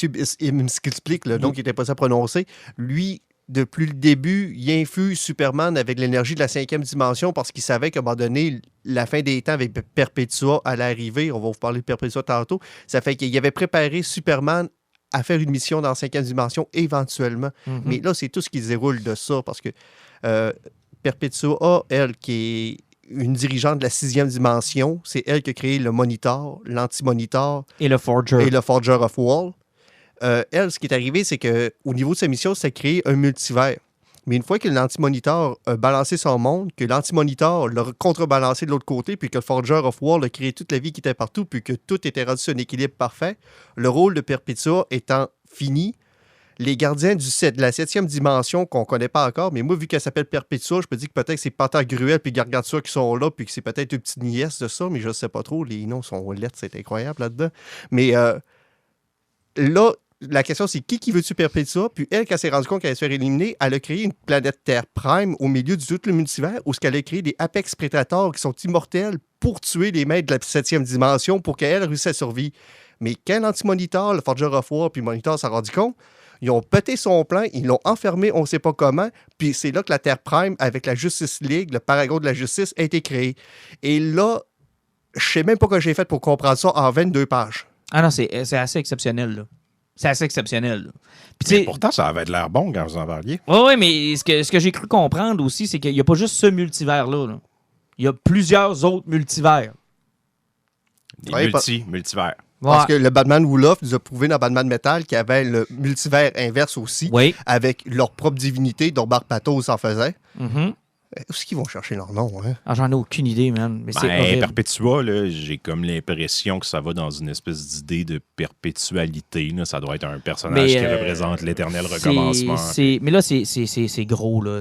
Skillsplick, le nom qui n'était pas à prononcer, lui... Depuis le début, il infuse Superman avec l'énergie de la 5e dimension parce qu'il savait qu'à un moment donné, la fin des temps avec Perpetua allait arriver. On va vous parler de Perpetua tantôt. Ça fait qu'il avait préparé Superman à faire une mission dans la 5e dimension éventuellement. Mm-hmm. Mais là, c'est tout ce qui se déroule de ça parce que Perpetua, elle, qui est une dirigeante de la 6e dimension, c'est elle qui a créé le Monitor, l'Anti-Monitor et le Forger of Wall. Elle, ce qui est arrivé, c'est qu'au niveau de sa mission, c'est créer un multivers. Mais une fois que l'Anti-Monitor a balancé son monde, que l'Anti-Monitor l'a contrebalancé de l'autre côté, puis que le Forger of War a créé toute la vie qui était partout, puis que tout était rendu sur un équilibre parfait, le rôle de Perpetua étant fini, les gardiens de la 7e dimension qu'on ne connaît pas encore, mais moi, vu qu'elle s'appelle Perpetua, je peux dire que peut-être que c'est Pantagruel puis Gargantua qui sont là, puis que c'est peut-être une petite nièce de ça, mais je ne sais pas trop. Les noms sont lettres, c'est incroyable là-dedans. Mais là, la question, c'est qui veut tuer Perpetua? Puis elle, quand elle s'est rendue compte qu'elle allait se faire éliminer, elle a créé une planète Terre Prime au milieu de tout le multivers où elle a créé des Apex Predators qui sont immortels pour tuer les maîtres de la 7e dimension pour qu'elle réussisse à survivre. Mais quand l'Anti-Monitor, le Forger of War puis le Monitor s'en rendu compte, ils ont pété son plan, ils l'ont enfermé, on ne sait pas comment, puis c'est là que la Terre Prime, avec la Justice League, le paragon de la justice, a été créé. Et là, je ne sais même pas ce que j'ai fait pour comprendre ça en 22 pages. Ah non, c'est assez exceptionnel, là. C'est assez exceptionnel. Là. Puis, pourtant, ça avait l'air bon quand vous en parliez. Oui, mais ce que j'ai cru comprendre aussi, c'est qu'il n'y a pas juste ce multivers-là. Là. Il y a plusieurs autres multivers. Des multivers. Parce que le Batman Wolof nous a prouvé dans Batman Metal qu'il y avait le multivers inverse aussi, avec leur propre divinité, dont Bart Patos en faisait. Mm-hmm. Où est-ce qu'ils vont chercher leur nom? Hein? Ah, j'en ai aucune idée, man. Mais c'est horrible. Perpetua, là, j'ai comme l'impression que ça va dans une espèce d'idée de perpétualité. Là. Ça doit être un personnage qui représente l'éternel recommencement. Mais là, c'est gros. Là.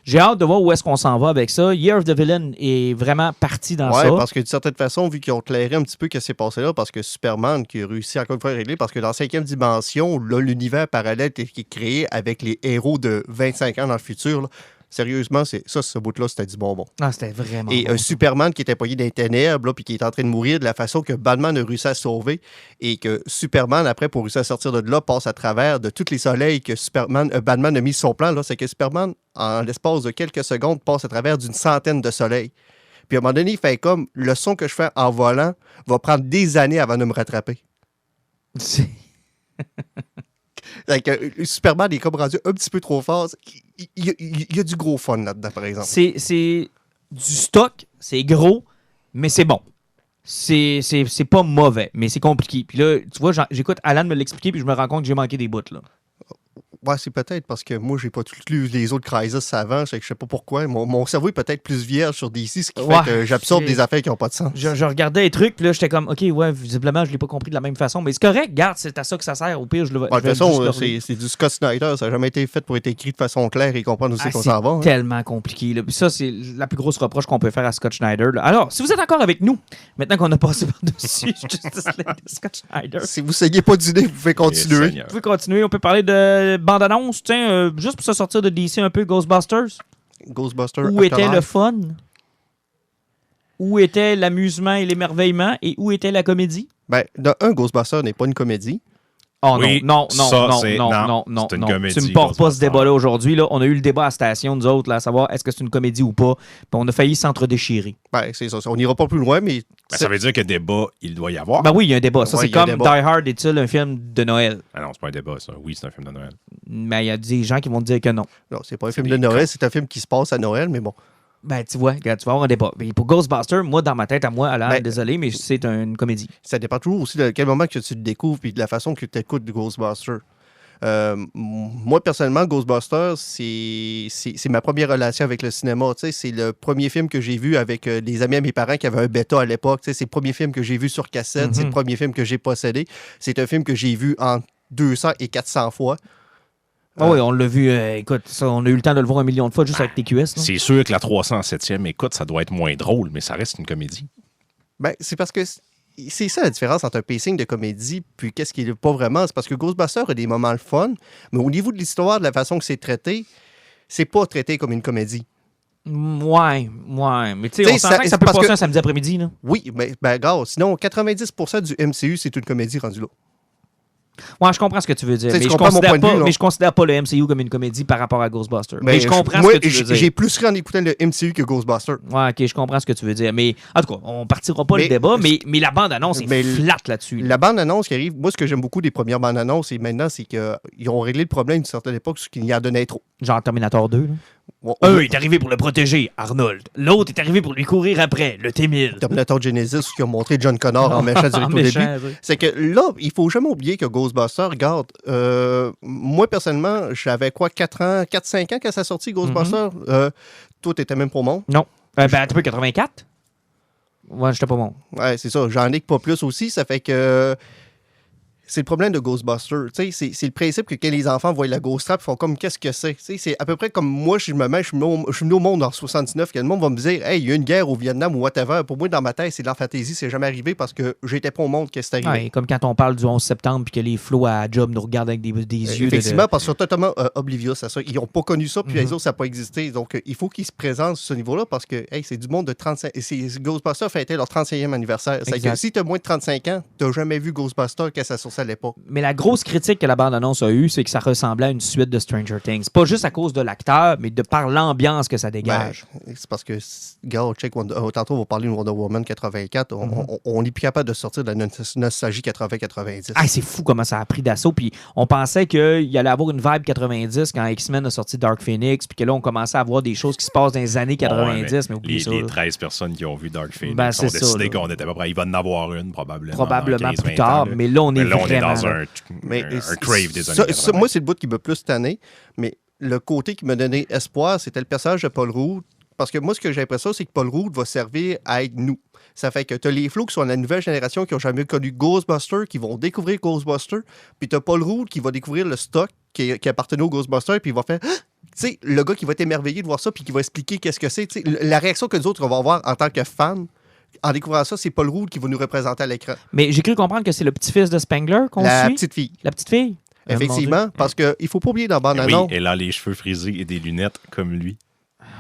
J'ai hâte de voir où est-ce qu'on s'en va avec ça. Year of the Villain est vraiment parti dans ça. Oui, parce que d'une certaine façon, vu qu'ils ont clairé un petit peu ce qui s'est passé là, parce que Superman qui a réussi encore une fois à régler, parce que dans la 5e dimension, là, l'univers parallèle qui est créé avec les héros de 25 ans dans le futur, là, Sérieusement, ce bout-là, c'était du bonbon. Ah, c'était vraiment Et bon. Superman qui était pogné dans les ténèbres, là, puis qui est en train de mourir, de la façon que Batman a réussi à sauver, et que Superman, après, pour réussir à sortir de là, passe à travers de tous les soleils que Batman a mis sur son plan. Là, c'est que Superman, en l'espace de quelques secondes, passe à travers d'une centaine de soleils. Puis à un moment donné, il fait comme le son que je fais en volant va prendre des années avant de me rattraper. C'est- Superman est comme rendu un petit peu trop fort. Il y a du gros fun là-dedans, par exemple. C'est du stock, c'est gros, mais c'est bon. C'est pas mauvais, mais c'est compliqué. Puis là, tu vois, j'écoute Alan me l'expliquer, puis je me rends compte que j'ai manqué des bouts, là. Ouais, c'est peut-être parce que moi, j'ai pas tout lu les autres Crisis avant, c'est que je sais pas pourquoi. Mon cerveau est peut-être plus vierge sur DC, ce qui fait que j'absorbe des affaires qui n'ont pas de sens. Je regardais les trucs, puis là, j'étais comme, OK, ouais, visiblement, je l'ai pas compris de la même façon, mais c'est correct, regarde, c'est à ça que ça sert. Au pire, je le Ouais, de toute façon, c'est du Scott Snyder, ça n'a jamais été fait pour être écrit de façon claire et comprendre aussi qu'on s'en va. Hein. Tellement compliqué. Là. Puis ça, c'est la plus grosse reproche qu'on peut faire à Scott Snyder. Là. Alors, si vous êtes encore avec nous, maintenant qu'on a passé par-dessus Justice League de Scott Snyder, Si vous ne saignez pas du nez, vous pouvez continuer. vous pouvez continuer. On peut parler de bande-annonce, tiens, juste pour se sortir de DC un peu, Ghostbusters. Ghostbusters. Où était le fun? Où était l'amusement et l'émerveillement? Et où était la comédie? Ben, Ghostbusters n'est pas une comédie. Oh Oui, non, ça, c'est une non. comédie, Tu me portes pas ce Ghostbusters. débat-là aujourd'hui. Là. On a eu le débat à la station, nous autres, là, à savoir est-ce que c'est une comédie ou pas. Puis on a failli s'entre-déchirer. Ben, c'est ça. On n'ira pas plus loin, mais. Ben, ça veut dire que débat, il doit y avoir. Ben oui, il y a un débat. Ça, Ouais, c'est il y a un comme Die débat. Hard est-il un film de Noël? Ah non, c'est pas un débat, ça. Oui, c'est un film de Noël. Mais il y a des gens qui vont te dire que non. Non, c'est pas un C'est film de des Noël, cons. c'est un film qui se passe à Noël, mais bon. Ben, tu vois, regarde, tu vas avoir un débat. Mais pour Ghostbusters, moi, dans ma tête, à moi, Alain, Ben, désolé, mais c'est une comédie. Ça dépend toujours aussi de quel moment que tu le découvres et de la façon que tu écoutes Ghostbusters. Moi, personnellement, Ghostbusters, c'est ma première relation avec le cinéma. Tu sais, c'est le premier film que j'ai vu avec des amis à mes parents qui avaient un bêta à l'époque. Tu sais, c'est le premier film que j'ai vu sur cassette. C'est le premier film que j'ai possédé. C'est un film que j'ai vu en 200 et 400 fois. Ah oui, on l'a vu, écoute, ça, on a eu le temps de le voir 1 million de fois juste avec TQS. là. C'est sûr que la 307e, écoute, ça doit être moins drôle, mais ça reste une comédie. Ben, c'est parce que c'est ça la différence entre un pacing de comédie puis qu'est-ce qui n'est pas vraiment. C'est parce que Ghostbusters a des moments le fun, mais au niveau de l'histoire, de la façon que c'est traité, c'est pas traité comme une comédie. Ouais. Mais tu sais, T'sais, on s'entend que ça peut parce passer que- un samedi après-midi, là. Oui, mais ben, gars, sinon, 90% du MCU, c'est une comédie rendue là. Ouais, je comprends ce que tu veux dire. T'sais, Mais tu je, comprends mon considère point de pas, vue, là. mais je considère pas le MCU comme une comédie par rapport à Ghostbusters. Ben, Mais je comprends moi, ce que tu veux dire. j'ai plus ri en écoutant le MCU que Ghostbusters. Ouais, ok, je comprends ce que tu veux dire. Mais en tout cas, on partira pas Mais- le débat, mais la bande-annonce est mais flatte là-dessus. là. La bande-annonce qui arrive, moi, ce que j'aime beaucoup des premières bandes-annonces, et maintenant, c'est qu'ils ont réglé le problème d'une certaine époque, c'est qu'il y en donnait trop. Genre Terminator 2. Là. Bon, Un est arrivé pour le protéger, Arnold. L'autre est arrivé pour lui courir après, le T-1000. Terminator Genesis qui a montré John Connor en méchant direct En au début. méchant, oui. C'est que là, il faut jamais oublier que Ghostbusters, regarde, moi personnellement, j'avais quoi, 4-5 ans quand ça sorti Ghostbusters? Toi, t'étais même pas au monde. Non. Ben, un peu 84? Ouais, j'étais pas bon. Ouais, c'est ça. J'en ai que pas plus aussi. Ça fait que c'est le problème de Ghostbusters. Tu sais, c'est le principe que quand les enfants voient la Ghost Trap, ils font comme qu'est-ce que c'est. Tu sais, c'est à peu près comme moi, je suis venu au monde en 79, que le monde va me dire, hey, il y a une guerre au Vietnam ou whatever. Pour moi, dans ma tête, c'est de la fantaisie, c'est jamais arrivé parce que j'étais pas au monde que c'est arrivé. Ouais, comme quand on parle du 11 septembre puis que les flots à job nous regardent avec des yeux Effectivement, parce qu'ils sont totalement oblivious à ça. Ils n'ont pas connu ça, puis Mhm. les autres, ça n'a pas existé. Donc, il faut qu'ils se présentent sur ce niveau-là parce que hey, c'est du monde de 35... Ghostbusters fêtait leur 35e anniversaire. C'est Exact. que si tu as moins de 35 ans, tu n'as jamais vu Ghostbusters quand ça sortait à l'époque. Mais la grosse critique que la bande-annonce a eue, c'est que ça ressemblait à une suite de Stranger Things. Pas juste à cause de l'acteur, mais de par l'ambiance que ça dégage. Ben, c'est parce que, gars, check tantôt, on va parler de Wonder Woman 84. On n'est plus capable de sortir de la nostalgie 80-90. Ah, c'est fou comment ça a pris d'assaut. Puis on pensait qu'il allait avoir une vibe 90 quand X-Men a sorti Dark Phoenix, puis que là, on commençait à voir des choses qui se passent dans les années 90, mais oublie ça. Les là. 13 personnes qui ont vu Dark Phoenix Ben, ont c'est ça, décidé là. qu'on était pas prêt. Il va en avoir une, probablement. Probablement dans 15-20 plus tard, ans, là. mais là, on est Mais là, on est vraiment... dans là. un crave des années ça, 80. moi, c'est le bout qui m'a plus tanné. Mais le côté qui m'a donné espoir, c'était le personnage de Paul Rudd. Parce que moi, ce que j'ai l'impression, c'est que Paul Rudd va servir à être nous. Ça fait que tu as les flots qui sont la nouvelle génération qui n'ont jamais connu Ghostbusters, qui vont découvrir Ghostbusters. Puis tu as Paul Rudd qui va découvrir le stock qui appartenait au Ghostbusters, puis il va faire... Tu sais, le gars qui va être émerveillé de voir ça, puis qui va expliquer qu'est-ce que c'est. Tu sais, la réaction que nous autres, on va avoir en tant que fans, en découvrant ça, c'est Paul Rudd qui va nous représenter à l'écran. Mais j'ai cru comprendre que c'est le petit-fils de Spengler qu'on La suit. petite fille. La petite fille. Effectivement, parce qu'il ne faut pas oublier dans la Oui, bande-annonce. elle a les cheveux frisés et des lunettes comme lui.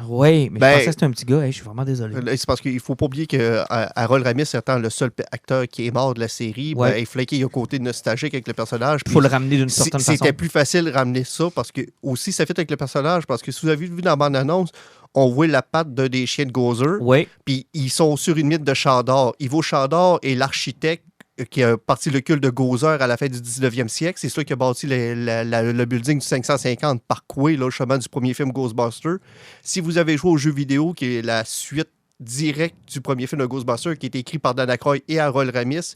Oui, mais Ben, je pensais que c'était un petit gars. Hey, je suis vraiment désolé. C'est parce qu'il ne faut pas oublier que Harold Ramis étant le seul acteur qui est mort de la série, Ouais. il fallait qu'il y ait un côté nostalgique avec le personnage. Il faut le ramener d'une certaine façon. C'était plus facile de ramener ça parce que aussi ça fait avec le personnage parce que si vous avez vu dans la bande-annonce, on voit la patte d'un des chiens de Gozer, Oui. puis ils sont sur une mythe de Chandor. Ivo Chandor est l'architecte qui a parti le culte de Gozer à la fin du 19e siècle. C'est ça qui a bâti le building du 550 Parkway, là, le chemin du premier film Ghostbusters. Si vous avez joué au jeu vidéo, qui est la suite directe du premier film de Ghostbusters, qui a été écrit par Dan Aykroyd et Harold Ramis,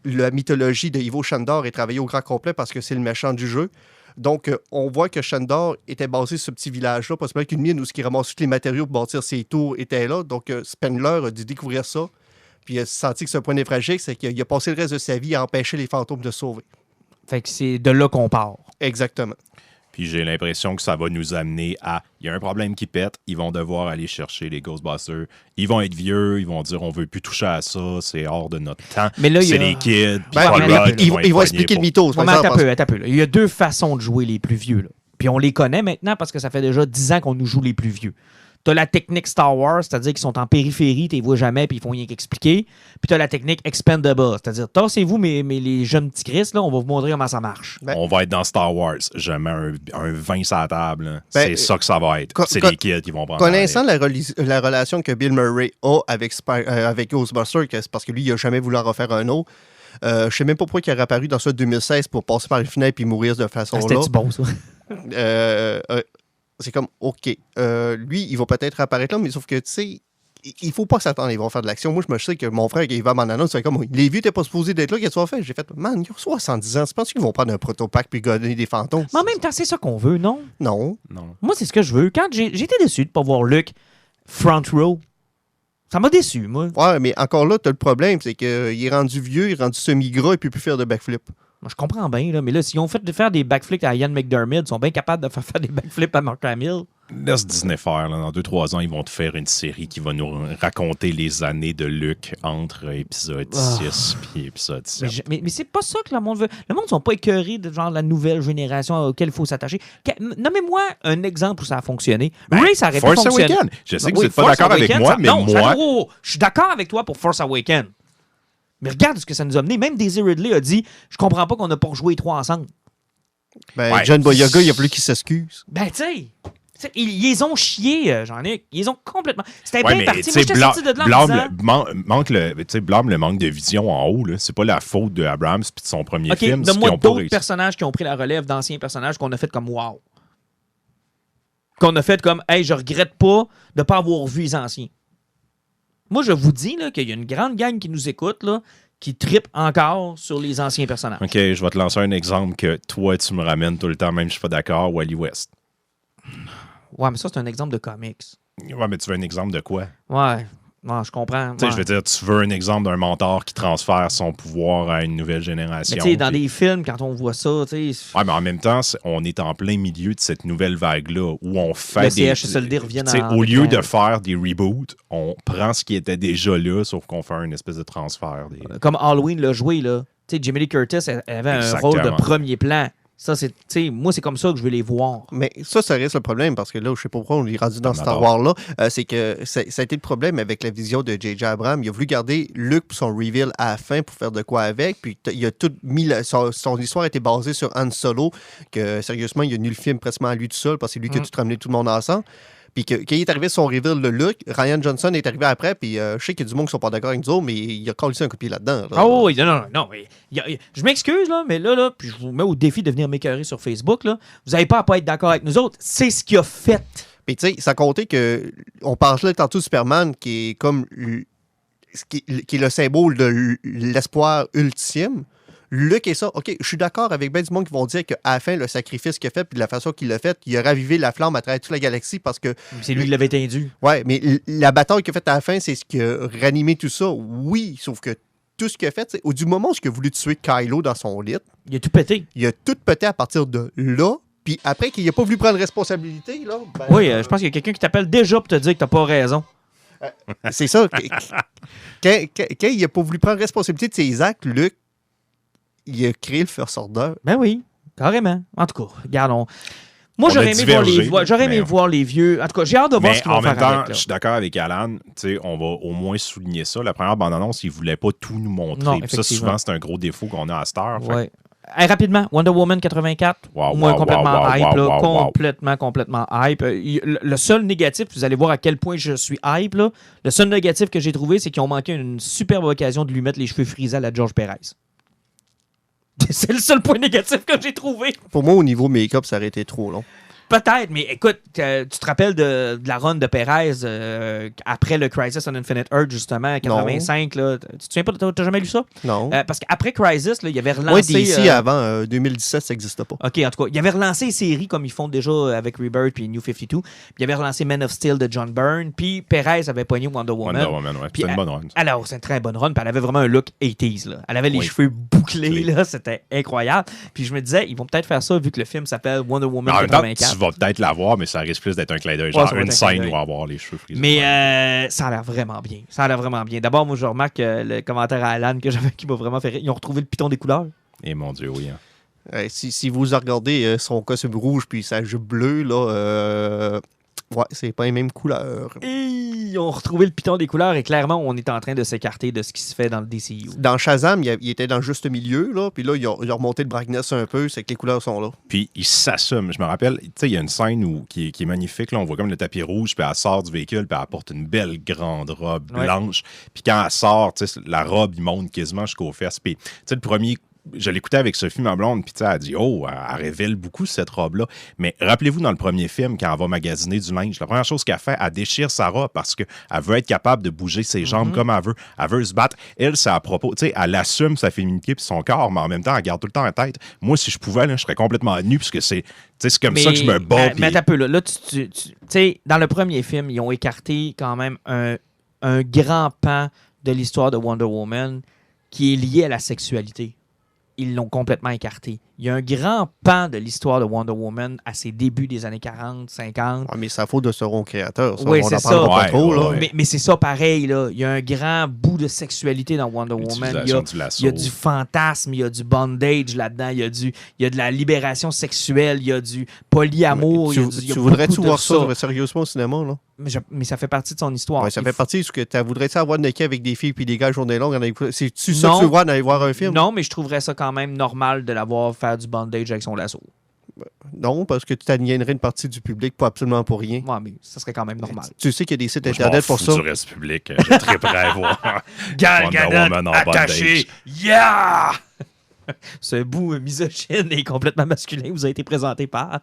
la mythologie de Ivo Chandor est travaillée au grand complet parce que c'est le méchant du jeu. Donc, on voit que Chandor était basé sur ce petit village-là, possiblement qu'une mine où ce qui ramasse tous les matériaux pour bâtir ses tours était là. Donc, Spengler a dû découvrir ça. Puis il a senti que c'est un point névralgique, c'est qu'il a passé le reste de sa vie à empêcher les fantômes de sauver. Fait que c'est de là qu'on part. Exactement. Puis j'ai l'impression que ça va nous amener à... Il y a un problème qui pète, ils vont devoir aller chercher les Ghostbusters. Ils vont être vieux, ils vont dire on veut plus toucher à ça, c'est hors de notre temps. Mais là, c'est il y a- des kids. puis Ben, Paul mais là, Rudd, ils être vont expliquer le poignés mythos. Ouais, mais attends un peu, là. Il y a deux façons de jouer les plus vieux. Là. Puis on les connaît maintenant parce que ça fait déjà 10 ans qu'on nous joue les plus vieux. T'as la technique Star Wars, c'est-à-dire qu'ils sont en périphérie, tu les vois jamais, puis ils font rien qu'expliquer. Puis t'as la technique Expendable, c'est-à-dire tassez-vous, mais les jeunes petits Chris, là, on va vous montrer comment ça marche. Ben- On va être dans Star Wars. Je mets un vin sur la table. Là. Ben, c'est ça que ça va être. C'est les kids qui vont prendre Connaissant la relation que Bill Murray a avec Ghostbusters, c'est parce que lui, il n'a jamais voulu en refaire un autre. Je sais même pas pourquoi il est apparu dans ça 2016 pour passer par une fenêtre et mourir de façon là. C'était-tu bon, ça? C'est comme, OK. Lui, il va peut-être apparaître là, mais sauf que, tu sais, il faut pas s'attendre, ils vont faire de l'action. Moi, je me sais que mon frère, quand il va à mon annonce, c'est comme, les vieux, t'es pas supposé d'être là, qu'est-ce qu'ils ont fait? J'ai fait, man, ils ont 70 ans, tu penses qu'ils vont prendre un protopack puis donner des fantômes? Mais en même temps, c'est ça qu'on veut, non? Non. Non. Moi, c'est ce que je veux. Quand j'étais déçu de pas voir Luke front row. Ça m'a déçu, moi. Ouais, mais encore là, t'as le problème, c'est qu'il est rendu vieux, il est rendu semi-gras, et puis il peut plus faire de backflip. Moi, je comprends bien, là, mais là, s'ils ont fait de faire des backflips à Ian McDermott, ils sont bien capables de faire des backflips à Mark Hamill. Laisse Disney faire. Là. Dans 2-3 ans, ils vont te faire une série qui va nous raconter les années de Luke entre épisode 6 et épisode 7. Mais c'est pas ça que le monde veut. Le monde ne sont pas écœurés de genre la nouvelle génération auquel il faut s'attacher. Nommez-moi un exemple où ça a fonctionné. Ray, ça aurait pu Force fonctionner. Awakens. Je sais que Oui, vous n'êtes pas Force d'accord avec Awakens, moi, ça- mais non, moi... je suis d'accord avec toi pour Force Awakens. Mais regarde ce que ça nous a mené. Même Daisy Ridley a dit je comprends pas qu'on n'a pas rejoué les trois ensemble. Ben, Ouais. John Boyega, il a fallu qu'il s'excuse. Ben, tu sais. Ils les ont chiés, Jean-Nic. Ils les ont complètement. C'était Ouais, bien mais parti. tu Moi, sais, j'étais sorti de là en disant, blâme le manque de vision en haut. Là. C'est pas la faute de Abrams puis de son premier OK, film. c'est qu'ils donne-moi ont pas d'autres réussi. personnages qui ont pris la relève d'anciens personnages qu'on a fait comme wow. Qu'on a fait comme hey, je regrette pas de pas avoir vu les anciens. Moi, je vous dis là, qu'il y a une grande gang qui nous écoute, là, qui trippe encore sur les anciens personnages. OK, je vais te lancer un exemple que toi, tu me ramènes tout le temps, même si je suis pas d'accord. Wally West. Ouais, mais ça, c'est un exemple de comics. Ouais, mais tu veux un exemple de quoi? Ouais, je comprends. Tu sais, Ouais. je veux dire, tu veux un exemple d'un mentor qui transfère son pouvoir à une nouvelle génération. Mais tu sais, dans puis- des films, quand on voit ça, tu sais. Ouais, mais en même temps, on est en plein milieu de cette nouvelle vague-là où on fait Le des... CHSLD revient tu sais, en au lieu de déclin. faire des reboots, on prend ce qui était déjà là, sauf qu'on fait une espèce de transfert. Comme Halloween l'a joué, là. Tu sais, Jamie Lee Curtis, elle avait un Exactement. rôle de premier plan. Ça, c'est, tu sais, moi, c'est comme ça que je veux les voir. Mais ça reste le problème, parce que là, je sais pas pourquoi on est rendu dans Comme Star d'abord. Wars-là. C'est que ça a été le problème avec la vision de J.J. Abrams. Il a voulu garder Luke pour son reveal à la fin pour faire de quoi avec. Puis il a tout mis. Son histoire était basée sur Han Solo, que sérieusement, il a nu le film presque à lui tout seul, parce que c'est lui qui a tout ramené tout le monde ensemble. Puis quand il est arrivé son reveal de Luke, Ryan Johnson est arrivé après. Puis je sais qu'il y a du monde qui sont pas d'accord avec nous autres, mais il a collé un coup de pied là-dedans. là. Ah oui, non. Mais je m'excuse, là, mais là, puis je vous mets au défi de venir m'écœurer sur Facebook, là. Vous n'avez pas à pas être d'accord avec nous autres. C'est ce qu'il a fait. Puis tu sais, sans compter que on parlait tantôt de Superman qui est comme qui est le symbole de l'espoir ultime. Luke est ça. OK, je suis d'accord avec ben du monde qui vont dire qu'à la fin, le sacrifice qu'il a fait puis de la façon qu'il l'a fait, il a ravivé la flamme à travers toute la galaxie parce que C'est lui qui l'avait étendu. ouais, mais la bataille qu'il a faite à la fin, c'est ce qui a ranimé tout ça. Oui, sauf que tout ce qu'il a fait, c'est au du moment où il a voulu tuer Kylo dans son lit, Il a tout pété. il a tout pété à partir de là. Puis après qu'il n'a pas voulu prendre responsabilité, là. ben, Oui, je pense qu'il y a quelqu'un qui t'appelle déjà pour te dire que t'as pas raison. C'est ça. Quand il n'a pas voulu prendre responsabilité de ses actes, Luke, il a créé le First Order. Ben oui, carrément. En tout cas, regardons. Moi, On a j'aurais aimé mais- voir les vieux. En tout cas, j'ai hâte de voir ce Mais qu'ils vont en même faire temps, avec. Là. je suis d'accord avec Alan. On va au moins souligner ça. La première bande-annonce, ils ne voulaient pas tout nous montrer. Non, Puis ça, effectivement. souvent, c'est un gros défaut qu'on a à cette heure. Fait que- Ouais. Hey, rapidement, Wonder Woman 84, Wow, moi wow, complètement wow, hype, wow, là, wow, wow. complètement hype. Le seul négatif, vous allez voir à quel point je suis hype, là, le seul négatif que j'ai trouvé, c'est qu'ils ont manqué une superbe occasion de lui mettre les cheveux frisés à la George Perez. C'est le seul point négatif que j'ai trouvé. Pour moi, au niveau make-up, ça aurait été trop long. Peut-être, mais écoute, tu te rappelles de la run de Perez après le Crisis on Infinite Earth, justement, en 85, là, tu te souviens pas, t'as jamais lu ça? Non. Parce qu'après Crisis, là, il y avait Moi, relancé... d'ici avant 2017, ça n'existe pas. OK, en tout cas, il avait relancé les séries comme ils font déjà avec Rebirth puis New 52. Puis il avait relancé Man of Steel de John Byrne. Puis Perez avait pogné Wonder Woman. Wonder Woman, ouais. Puis C'est une bonne run. ça. Alors, c'est une très bonne run. Puis elle avait vraiment un look 80s. Là. Elle avait les Oui. cheveux bouclés. Là, c'était incroyable. Puis je me disais, ils vont peut-être faire ça vu que le film s'appelle Wonder Woman En même temps, 84. tu vas peut-être la voir, mais ça risque plus d'être un clin d'œil. Ouais, Genre ça va une être un clin scène d'œil. où avoir les cheveux frisés. Mais ça a l'air vraiment bien. Ça a l'air vraiment bien. D'abord, moi, je remarque le commentaire à Alan que j'avais qui m'a vraiment fait rire. Ils ont retrouvé le piton des couleurs. Et mon Dieu, oui. Hein. Si vous regardez son costume rouge puis sa jupe bleue, là, ouais, c'est pas les mêmes couleurs. Et ils ont retrouvé le piton des couleurs et clairement, on est en train de s'écarter de ce qui se fait dans le DCU. Dans Shazam, il était dans le juste milieu, là, puis là, ils ont remonté le brightness un peu, c'est que les couleurs sont là. Puis il s'assume. Je me rappelle, tu sais, il y a une scène qui est magnifique. Là, on voit comme le tapis rouge, puis elle sort du véhicule, puis elle porte une belle grande robe Ouais. blanche. Puis quand elle sort, tu sais, la robe, il monte quasiment jusqu'aux fesses. Puis, tu sais, le premier. Je l'écoutais avec Sophie, ma blonde, puis tu sais, elle a dit « Oh, elle révèle beaucoup cette robe-là. » Mais rappelez-vous, dans le premier film, quand elle va magasiner du linge, la première chose qu'elle fait, elle déchire sa robe parce qu'elle veut être capable de bouger ses jambes comme elle veut. Elle veut se battre. Elle, c'est à propos. Tu sais, elle assume sa féminité puis son corps, mais en même temps, elle garde tout le temps la tête. Moi, si je pouvais, là, je serais complètement nu parce que c'est comme ça que je me bats. Mais attends un peu, là tu sais, dans le premier film, ils ont écarté quand même un grand pan de l'histoire de Wonder Woman qui est lié à la sexualité. Ils l'ont complètement écarté. Il y a un grand pan de l'histoire de Wonder Woman à ses débuts des années 40, 50. Ah, mais ça faute de son créateur. Ça, Oui, on c'est en ça. parlera pas Ouais, trop. Là. ouais. Mais c'est ça pareil, là. Il y a un grand bout de sexualité dans Wonder Woman. Il y a, Du lasso. il y a du fantasme, il y a du bondage là-dedans, il y a de la libération sexuelle, il y a du polyamour. Tu il y a voudrais-tu beaucoup de voir ça sérieusement au cinéma? Là? Mais ça fait partie de son histoire. Ouais, ça Il fait faut- partie de ce que tu voudrais-tu avoir de avec des filles puis des gars journée longue? C'est-tu ça que Non. tu veux voir d'aller voir un film? Non, mais je trouverais ça quand même normal de l'avoir faire du bondage avec son lasso. Non, parce que tu t'aliénerais une partie du public pas absolument pour rien. Ouais, mais ça serait quand même normal. Tu sais qu'il y a des sites Moi, je m'en internet pour fous ça. du reste public. Je triperais à voir Gal Wonder Gadot Woman en attaché. bondage. Yeah! Ce bout misogyne et complètement masculin vous a été présenté par.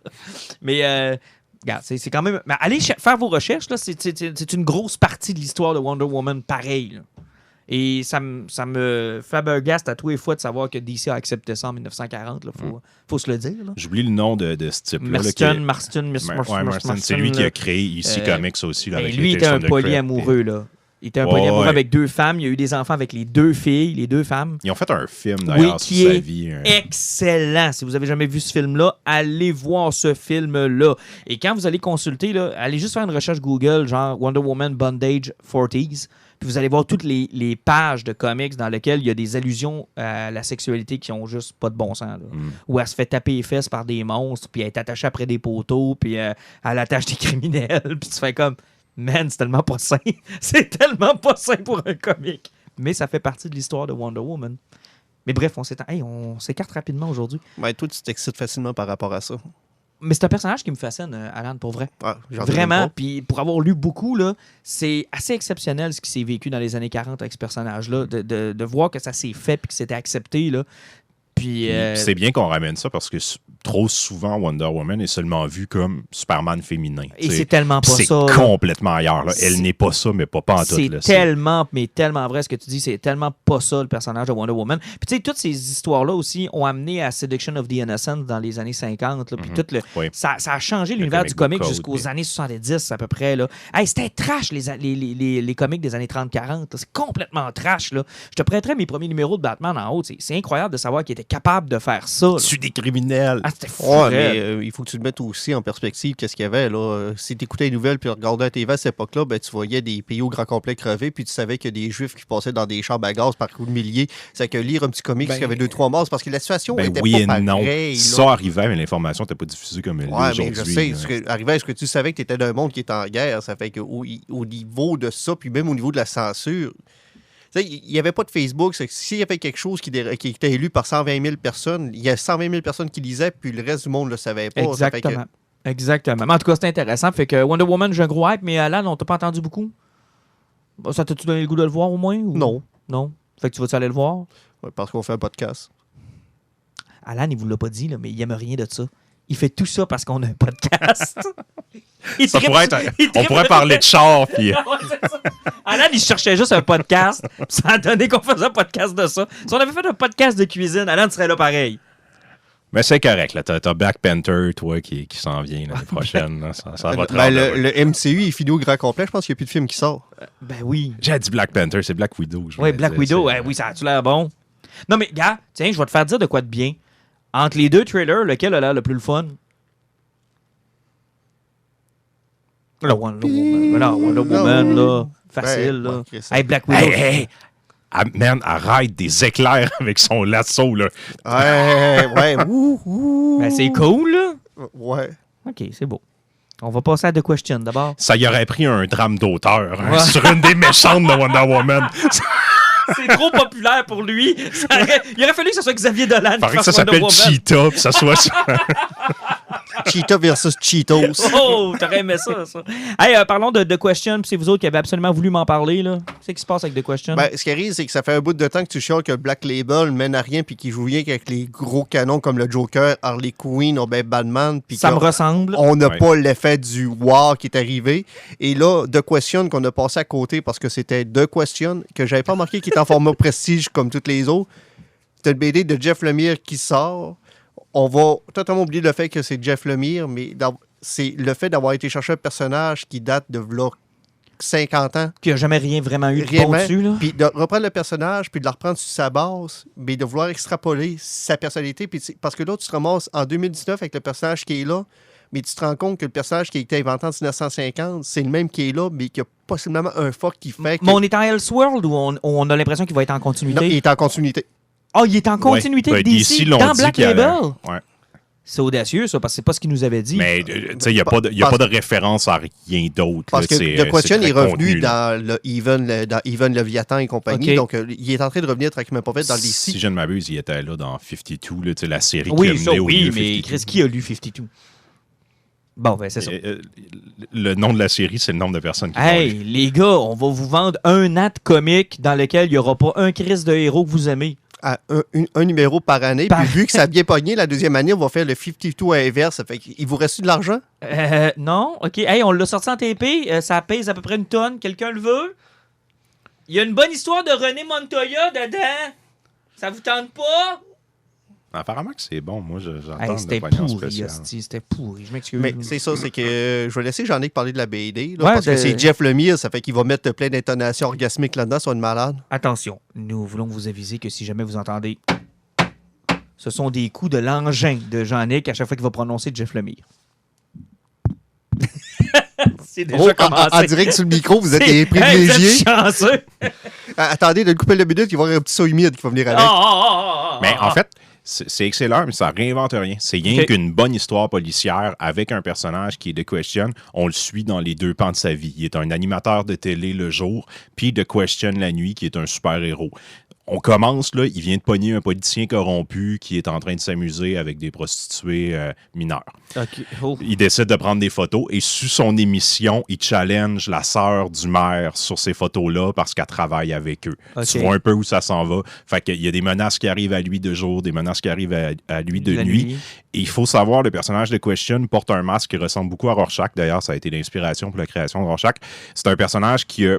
Mais, regarde, c'est quand même. Mais allez faire vos recherches, là. C'est une grosse partie de l'histoire de Wonder Woman, pareil. Là. Et ça me flabbergaste à tous les fois de savoir que DC a accepté ça en 1940. Là. Faut se le dire. Là. J'oublie le nom de ce type-là. Marston, C'est lui qui a créé EC Comics aussi. Là, avec lui les était un Tales from the polyamoureux, là. Il était un Ouais, polyamoureux ouais. avec 2 femmes. Il a eu des enfants avec les 2 filles, les 2 femmes. Ils ont fait un film d'ailleurs Oui, sur qui sa est vie. excellent. Si vous avez jamais vu ce film-là, allez voir ce film-là. Et quand vous allez consulter, là, allez juste faire une recherche Google, genre Wonder Woman Bondage 40s. Puis vous allez voir toutes les pages de comics dans lesquelles il y a des allusions à la sexualité qui ont juste pas de bon sens. Là. Où elle se fait taper les fesses par des monstres, puis elle est attachée après des poteaux, puis elle attache des criminels. Puis tu fais comme, man, c'est tellement pas sain. C'est tellement pas sain pour un comic. Mais ça fait partie de l'histoire de Wonder Woman. Mais bref, on s'écarte rapidement aujourd'hui. Ben, toi, tu t'excites facilement par rapport à ça. Mais c'est un personnage qui me fascine, Alan, pour vrai. Ah, j'en doute Vraiment. pas. Puis pour avoir lu beaucoup, là, c'est assez exceptionnel ce qui s'est vécu dans les années 40 avec ce personnage-là. De voir que ça s'est fait puis que c'était accepté. Là. Puis, C'est bien qu'on ramène ça parce que trop souvent, Wonder Woman est seulement vue comme Superman féminin. et t'sais. c'est tellement pas C'est ça. là. complètement ailleurs. Là. Elle C'est- n'est pas ça, mais pas en tout. C'est là. tellement, mais tellement vrai ce que tu dis. C'est tellement pas ça, le personnage de Wonder Woman. Puis tu sais, toutes ces histoires-là aussi ont amené à Seduction of the Innocent dans les années 50. Là, puis tout Oui. ça a changé l'univers du comic comic book code, jusqu'aux mais- années 70 à peu près. Là. Hey, c'était trash, les comics des années 30-40. C'est complètement trash. Là. Je te prêterais mes premiers numéros de Batman en haut. C'est incroyable de savoir qu'ils étaient capable de faire ça. Tu des criminels. Ah, c'était fou. Ouais, mais il faut que tu le mettes aussi en perspective. Qu'est-ce qu'il y avait là? Si tu écoutais les nouvelles puis regardais la TV à cette époque-là, ben, tu voyais des pays au grand complet crever, puis tu savais qu'il y a des Juifs qui passaient dans des chambres à gaz par coups de milliers. C'est que lire un petit comics qui avait 2-3 morts, c'est parce que la situation était oui pas et non. pareille. Ça arrivait, mais l'information n'était pas diffusée comme elle l'est Ouais, aujourd'hui. mais je sais. Arrivé à ce que tu savais que tu étais d'un monde qui est en guerre, ça fait qu'au niveau de ça, puis même au niveau de la censure, il n'y avait pas de Facebook. C'est que s'il y avait quelque chose qui était lu par 120 000 personnes, il y a 120 000 personnes qui lisaient, puis le reste du monde ne le savait pas. Exactement. Exactement. Mais en tout cas, c'est intéressant. Fait que Wonder Woman, j'ai un gros hype, mais Alan, on t'a pas entendu beaucoup? Ça t'a-tu donné le goût de le voir au moins? Ou... Non. Non? Fait que tu vas-tu aller le voir? Ouais, parce qu'on fait un podcast. Alan, il vous l'a pas dit, là, mais il aime rien de ça. Il fait tout ça parce qu'on a un podcast. On pourrait parler de char, puis... Alan, il cherchait juste un podcast. Ça a donné qu'on faisait un podcast de ça. Si on avait fait un podcast de cuisine, Alan serait là pareil. Mais c'est correct, là. T'as Black Panther, toi, qui s'en vient l'année prochaine. Là. Ça va te le MCU est fini au grand complet. Je pense qu'il n'y a plus de film qui sort. Ben oui. J'ai dit Black Panther, c'est Black Widow. Oui, Black Widow. Oui, ça a-tu l'air bon? Non, mais gars, tiens, je vais te faire dire de quoi de bien. Entre les deux trailers, lequel a l'air le plus le fun? Wonder Woman, là. Facile, là. Hey, Black Widow. Hey! Ah, man, arrête des éclairs avec son lasso, là. Ouais. Ben, c'est cool, là. Ouais. OK, c'est beau. On va passer à The Question, d'abord. Ça y aurait pris un drame d'auteur sur une des méchantes de Wonder Woman. C'est trop populaire pour lui. Il aurait fallu que ce soit Xavier Dolan qui fasse que ça s'appelle Cheetah, puis ça soit ça. Cheetah versus Cheetos. Oh, t'aurais aimé ça. Hey, parlons de The Question, puis c'est vous autres qui avez absolument voulu m'en parler, là. Qu'est-ce qui se passe avec The Question? Ben, ce qui arrive, c'est que ça fait un bout de temps que tu chiales que Black Label mène à rien puis qu'il joue rien qu'avec les gros canons comme le Joker, Harley Quinn ou ben Batman. Ça me ressemble. On n'a pas l'effet du wow qui est arrivé. Et là, The Question qu'on a passé à côté parce que c'était The Question, que j'avais pas marqué qui est en format prestige comme toutes les autres. C'est une BD de Jeff Lemire qui sort. On va totalement oublier le fait que c'est Jeff Lemire, mais c'est le fait d'avoir été chercher un personnage qui date de 50 ans. Qui n'a jamais rien vraiment eu de bon dessus, là. Puis de reprendre le personnage, puis de le reprendre sur sa base, mais de vouloir extrapoler sa personnalité. Puis parce que là, tu te ramasses en 2019 avec le personnage qui est là, mais tu te rends compte que le personnage qui a été inventé en 1950, c'est le même qui est là, mais qui a possiblement un fuck qui fait que... Mais on est en Elseworld ou on a l'impression qu'il va être en continuité? Non, il est en continuité. Ah, il est en continuité de DC dans Black Label? Ouais. C'est audacieux, ça, parce que c'est pas ce qu'il nous avait dit. Mais, tu sais, il n'y a pas de référence à rien d'autre. Parce que The Question est revenu dans le Even Leviathan et compagnie. Okay. Donc, il est en train de revenir tranquillement pas vite dans le DC. Si je ne m'abuse, il était là dans 52, là, la série qui a mené au livre 52. Oui, mais Chris, qui a lu 52? Bon, ben, c'est ça. Le nom de la série, c'est le nombre de personnes qui Hey, les gars, on va vous vendre un acte comique dans lequel il n'y aura pas un Chris de héros que vous aimez. À un numéro par année. Puis vu que ça a bien pogné, la deuxième année, on va faire le 52 à inverse. Ça fait qu'il vous reste de l'argent? Non. OK. Hey, on l'a sorti en TP. Ça pèse à peu près 1 tonne. Quelqu'un le veut? Il y a une bonne histoire de René Montoya dedans. Ça vous tente pas? Apparemment que c'est bon. Moi, j'entends hey, c'était pourri, c'était pourri. Je m'excuse. Mais c'est ça, c'est que je vais laisser Jean-Nic parler de la BD. Là, parce que c'est Jeff Lemire, ça fait qu'il va mettre plein d'intonations orgasmiques là-dedans, soit une malade. Attention, nous voulons vous aviser que si jamais vous entendez, ce sont des coups de l'engin de Jean-Nic à chaque fois qu'il va prononcer Jeff Lemire. C'est déjà commencé. En direct sur le micro, vous êtes les privilégiés. Vous êtes chanceux. Attendez, de le couper le minute, il va y avoir un petit saut humide qui va venir avec. Mais en fait, c'est excellent, mais ça réinvente rien. C'est rien qu'une bonne histoire policière avec un personnage qui est The Question. On le suit dans les 2 pans de sa vie. Il est un animateur de télé le jour, puis The Question la nuit, qui est un super-héros. On commence, là, il vient de pogner un politicien corrompu qui est en train de s'amuser avec des prostituées mineures. Okay. Oh. Il décide de prendre des photos et sur son émission, il challenge la sœur du maire sur ces photos-là parce qu'elle travaille avec eux. Okay. Tu vois un peu où ça s'en va. Fait qu'il y a des menaces qui arrivent à lui de jour, des menaces qui arrivent à lui de nuit. Et il faut savoir, le personnage de Question porte un masque qui ressemble beaucoup à Rorschach. D'ailleurs, ça a été l'inspiration pour la création de Rorschach. C'est un personnage qui a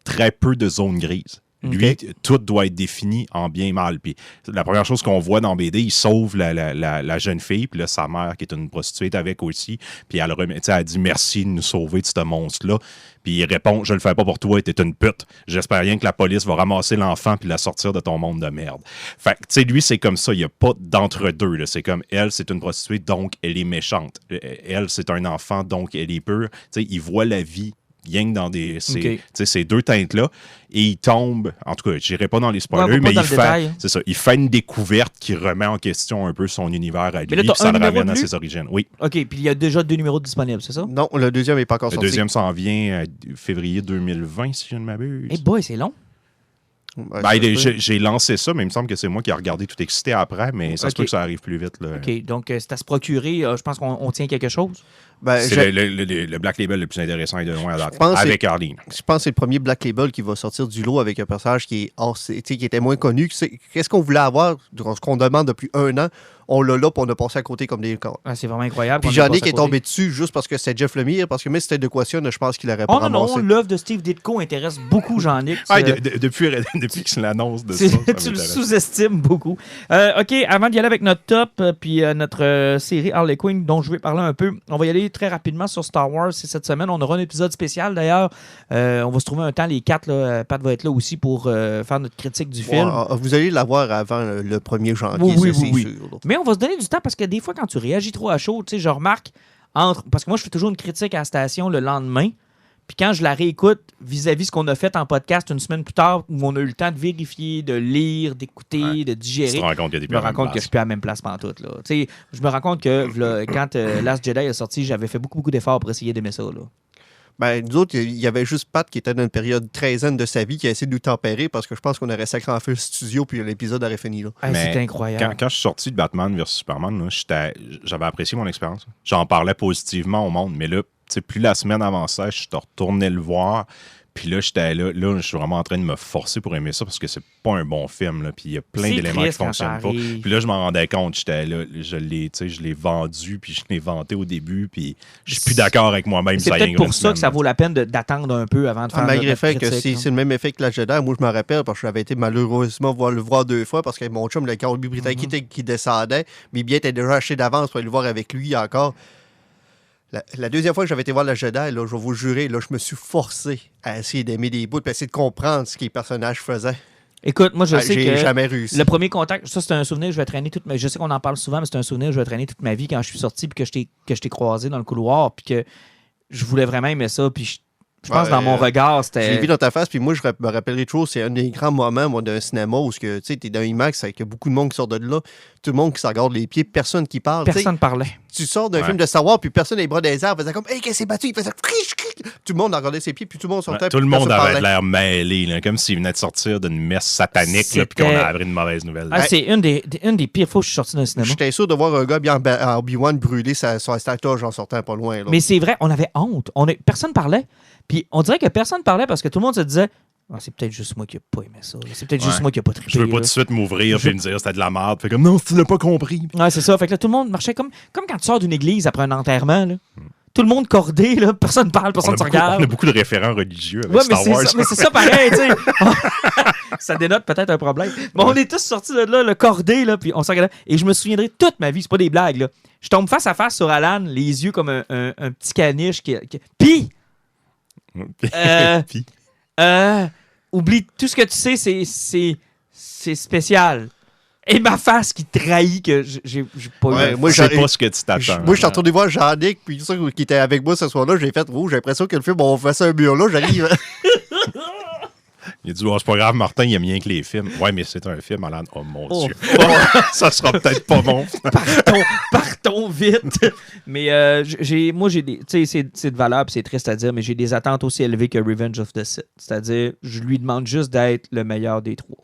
très peu de zones grises. Lui, tout doit être défini en bien et mal. Puis la première chose qu'on voit dans BD, il sauve la jeune fille, puis là, sa mère, qui est une prostituée, est avec aussi. Puis elle dit merci de nous sauver de ce monstre-là. Puis il répond, je le fais pas pour toi, t'es une pute. J'espère rien que la police va ramasser l'enfant puis la sortir de ton monde de merde. Fait que, tu sais, lui, c'est comme ça. Il n'y a pas d'entre-deux. Là. C'est comme, elle, c'est une prostituée, donc elle est méchante. Elle, c'est un enfant, donc elle est pure. Tu sais, il voit la vie rien que dans ces deux teintes-là. Et il tombe, en tout cas, je n'irai pas dans les spoilers, mais il fait une découverte qui remet en question un peu son univers à lui, puis ça le ramène à ses origines. Oui. OK, puis il y a déjà 2 numéros disponibles, c'est ça? Non, le deuxième n'est pas encore sorti. Le deuxième s'en vient février 2020, si je ne m'abuse. Eh boy, c'est long. J'ai lancé ça, mais il me semble que c'est moi qui ai regardé tout excité après, mais ça se peut que ça arrive plus vite. Là. OK, donc c'est à se procurer. Je pense qu'on tient quelque chose. C'est le Black Label le plus intéressant et de loin à date, avec Arlene. Je pense que c'est le premier Black Label qui va sortir du lot avec un personnage qui était moins connu. Qu'est-ce qu'on voulait avoir, ce qu'on demande depuis 1 an, on l'a là, puis on a passé à côté comme des cons. C'est vraiment incroyable. Puis Yannick est tombé dessus juste parce que c'était Jeff Lemire, parce que même si c'était de Question, je pense qu'il aurait pas ramassé. Non, l'œuvre de Steve Ditko intéresse beaucoup Yannick. Depuis que l'annonce de ça tu le sous-estimes beaucoup. OK, avant d'y aller avec notre top, puis notre série Harley Quinn, dont je vais parler un peu, on va y aller très rapidement sur Star Wars. C'est cette semaine. On aura un épisode spécial, d'ailleurs. On va se trouver un temps, les 4. Là, Pat va être là aussi pour faire notre critique du film. Vous allez l'avoir avant le 1er janvier, c'est sûr. Mais on va se donner du temps parce que des fois, quand tu réagis trop à chaud, tu sais, je remarque, parce que moi, je fais toujours une critique à la station le lendemain. Puis quand je la réécoute vis-à-vis ce qu'on a fait en podcast une semaine plus tard, où on a eu le temps de vérifier, de lire, d'écouter, de digérer, je me rends compte que je suis plus à la même place pantoute. Là. Je me rends compte que quand Last Jedi est sorti, j'avais fait beaucoup d'efforts pour essayer d'aimer ça. Là. Nous autres, il y avait juste Pat qui était dans une période 13aine de sa vie qui a essayé de nous tempérer parce que je pense qu'on aurait sacré en feu le studio puis l'épisode aurait fini là. C'est incroyable. Quand je suis sorti de Batman vs Superman, là, j'avais apprécié mon expérience. J'en parlais positivement au monde, mais là, plus la semaine avançait, je suis retourné le voir. Puis là, je suis vraiment en train de me forcer pour aimer ça parce que c'est pas un bon film. Là, puis il y a plein d'éléments qui fonctionnent pas. Puis là, je m'en rendais compte. J'étais là, je l'ai vendu, puis je l'ai vanté au début, puis je suis plus d'accord avec moi-même. C'est peut-être pour ça que ça vaut la peine d'attendre un peu avant de faire malgré le fait que c'est le même effet que la Jedi. Moi, je me rappelle parce que j'avais été malheureusement le voir 2 fois parce que mon chum, le Cowboy britannique qui descendait, mais bien était déjà acheté d'avance pour aller le voir avec lui encore. La deuxième fois que j'avais été voir la Jedi, là, je vais vous le jurer, là, je me suis forcé à essayer d'aimer des bouts et essayer de comprendre ce que les personnages faisaient. Écoute, moi, je sais que j'ai jamais réussi. Le premier contact, ça, c'est un souvenir que je vais traîner toute ma vie. Je sais qu'on en parle souvent, mais c'est un souvenir que je vais traîner toute ma vie quand je suis sorti puis que je t'ai croisé dans le couloir puis que je voulais vraiment aimer ça puis je pense dans mon regard, c'était... Je l'ai vu dans ta face, puis moi, je me rappellerai toujours, c'est un des grands moments d'un cinéma où tu es dans IMAX avec beaucoup de monde qui sort de là, tout le monde qui s'en garde les pieds, personne qui parle. Personne parlait. Tu sors d'un film de Star Wars, puis personne n'a les bras des airs, faisait comme « Hey, qu'est-ce qui s'est battu? » Il faisait « Tout le monde a regardé ses pieds, puis tout le monde sortait. Tout le monde avait l'air mêlé, là, comme s'il venait de sortir d'une messe satanique, puis qu'on a appris une mauvaise nouvelle. C'est une des pires fois que je suis sorti d'un cinéma. J'étais sûr de voir un gars bien en Obi-Wan brûler son statoge en sortant pas loin. Là. Mais c'est vrai, on avait honte. Personne parlait. Puis on dirait que personne parlait parce que tout le monde se disait c'est peut-être juste moi qui n'ai pas aimé ça. C'est peut-être juste moi qui n'ai pas trippé. Je veux pas tout de suite m'ouvrir et me dire c'était de la merde. Fait comme non, tu l'as pas compris. Ouais, c'est ça. Fait que là, tout le monde marchait comme quand tu sors d'une église après un enterrement. Là. Tout le monde cordé, là, personne parle, personne ne se regarde. On a beaucoup de référents religieux avec Star Wars. Mais c'est ça pareil, tu sais. Ça dénote peut-être un problème. Mais on est tous sortis de là, le cordé, là, puis on se regardait. Et je me souviendrai toute ma vie, c'est pas des blagues, là. Je tombe face à face sur Alan, les yeux comme un petit caniche qui... Puis... oublie tout ce que tu sais, c'est spécial. Et ma face qui trahit que j'ai pas eu. Moi, je sais pas ce que tu t'attends. Moi, je suis retourné voir Jean-Nic, puis ça qui était avec moi ce soir-là, j'ai fait j'ai l'impression que le film, on fait ça un mur là, j'arrive. Il a dit, c'est pas grave, Martin, il aime rien que les films. Ouais, mais c'est un film, Alan. Oh mon Dieu. Ça sera peut-être pas bon. Partons vite. Mais moi, j'ai des. Tu sais, c'est de valeur, c'est triste à dire, mais j'ai des attentes aussi élevées que Revenge of the Sith. C'est-à-dire, je lui demande juste d'être le meilleur des 3.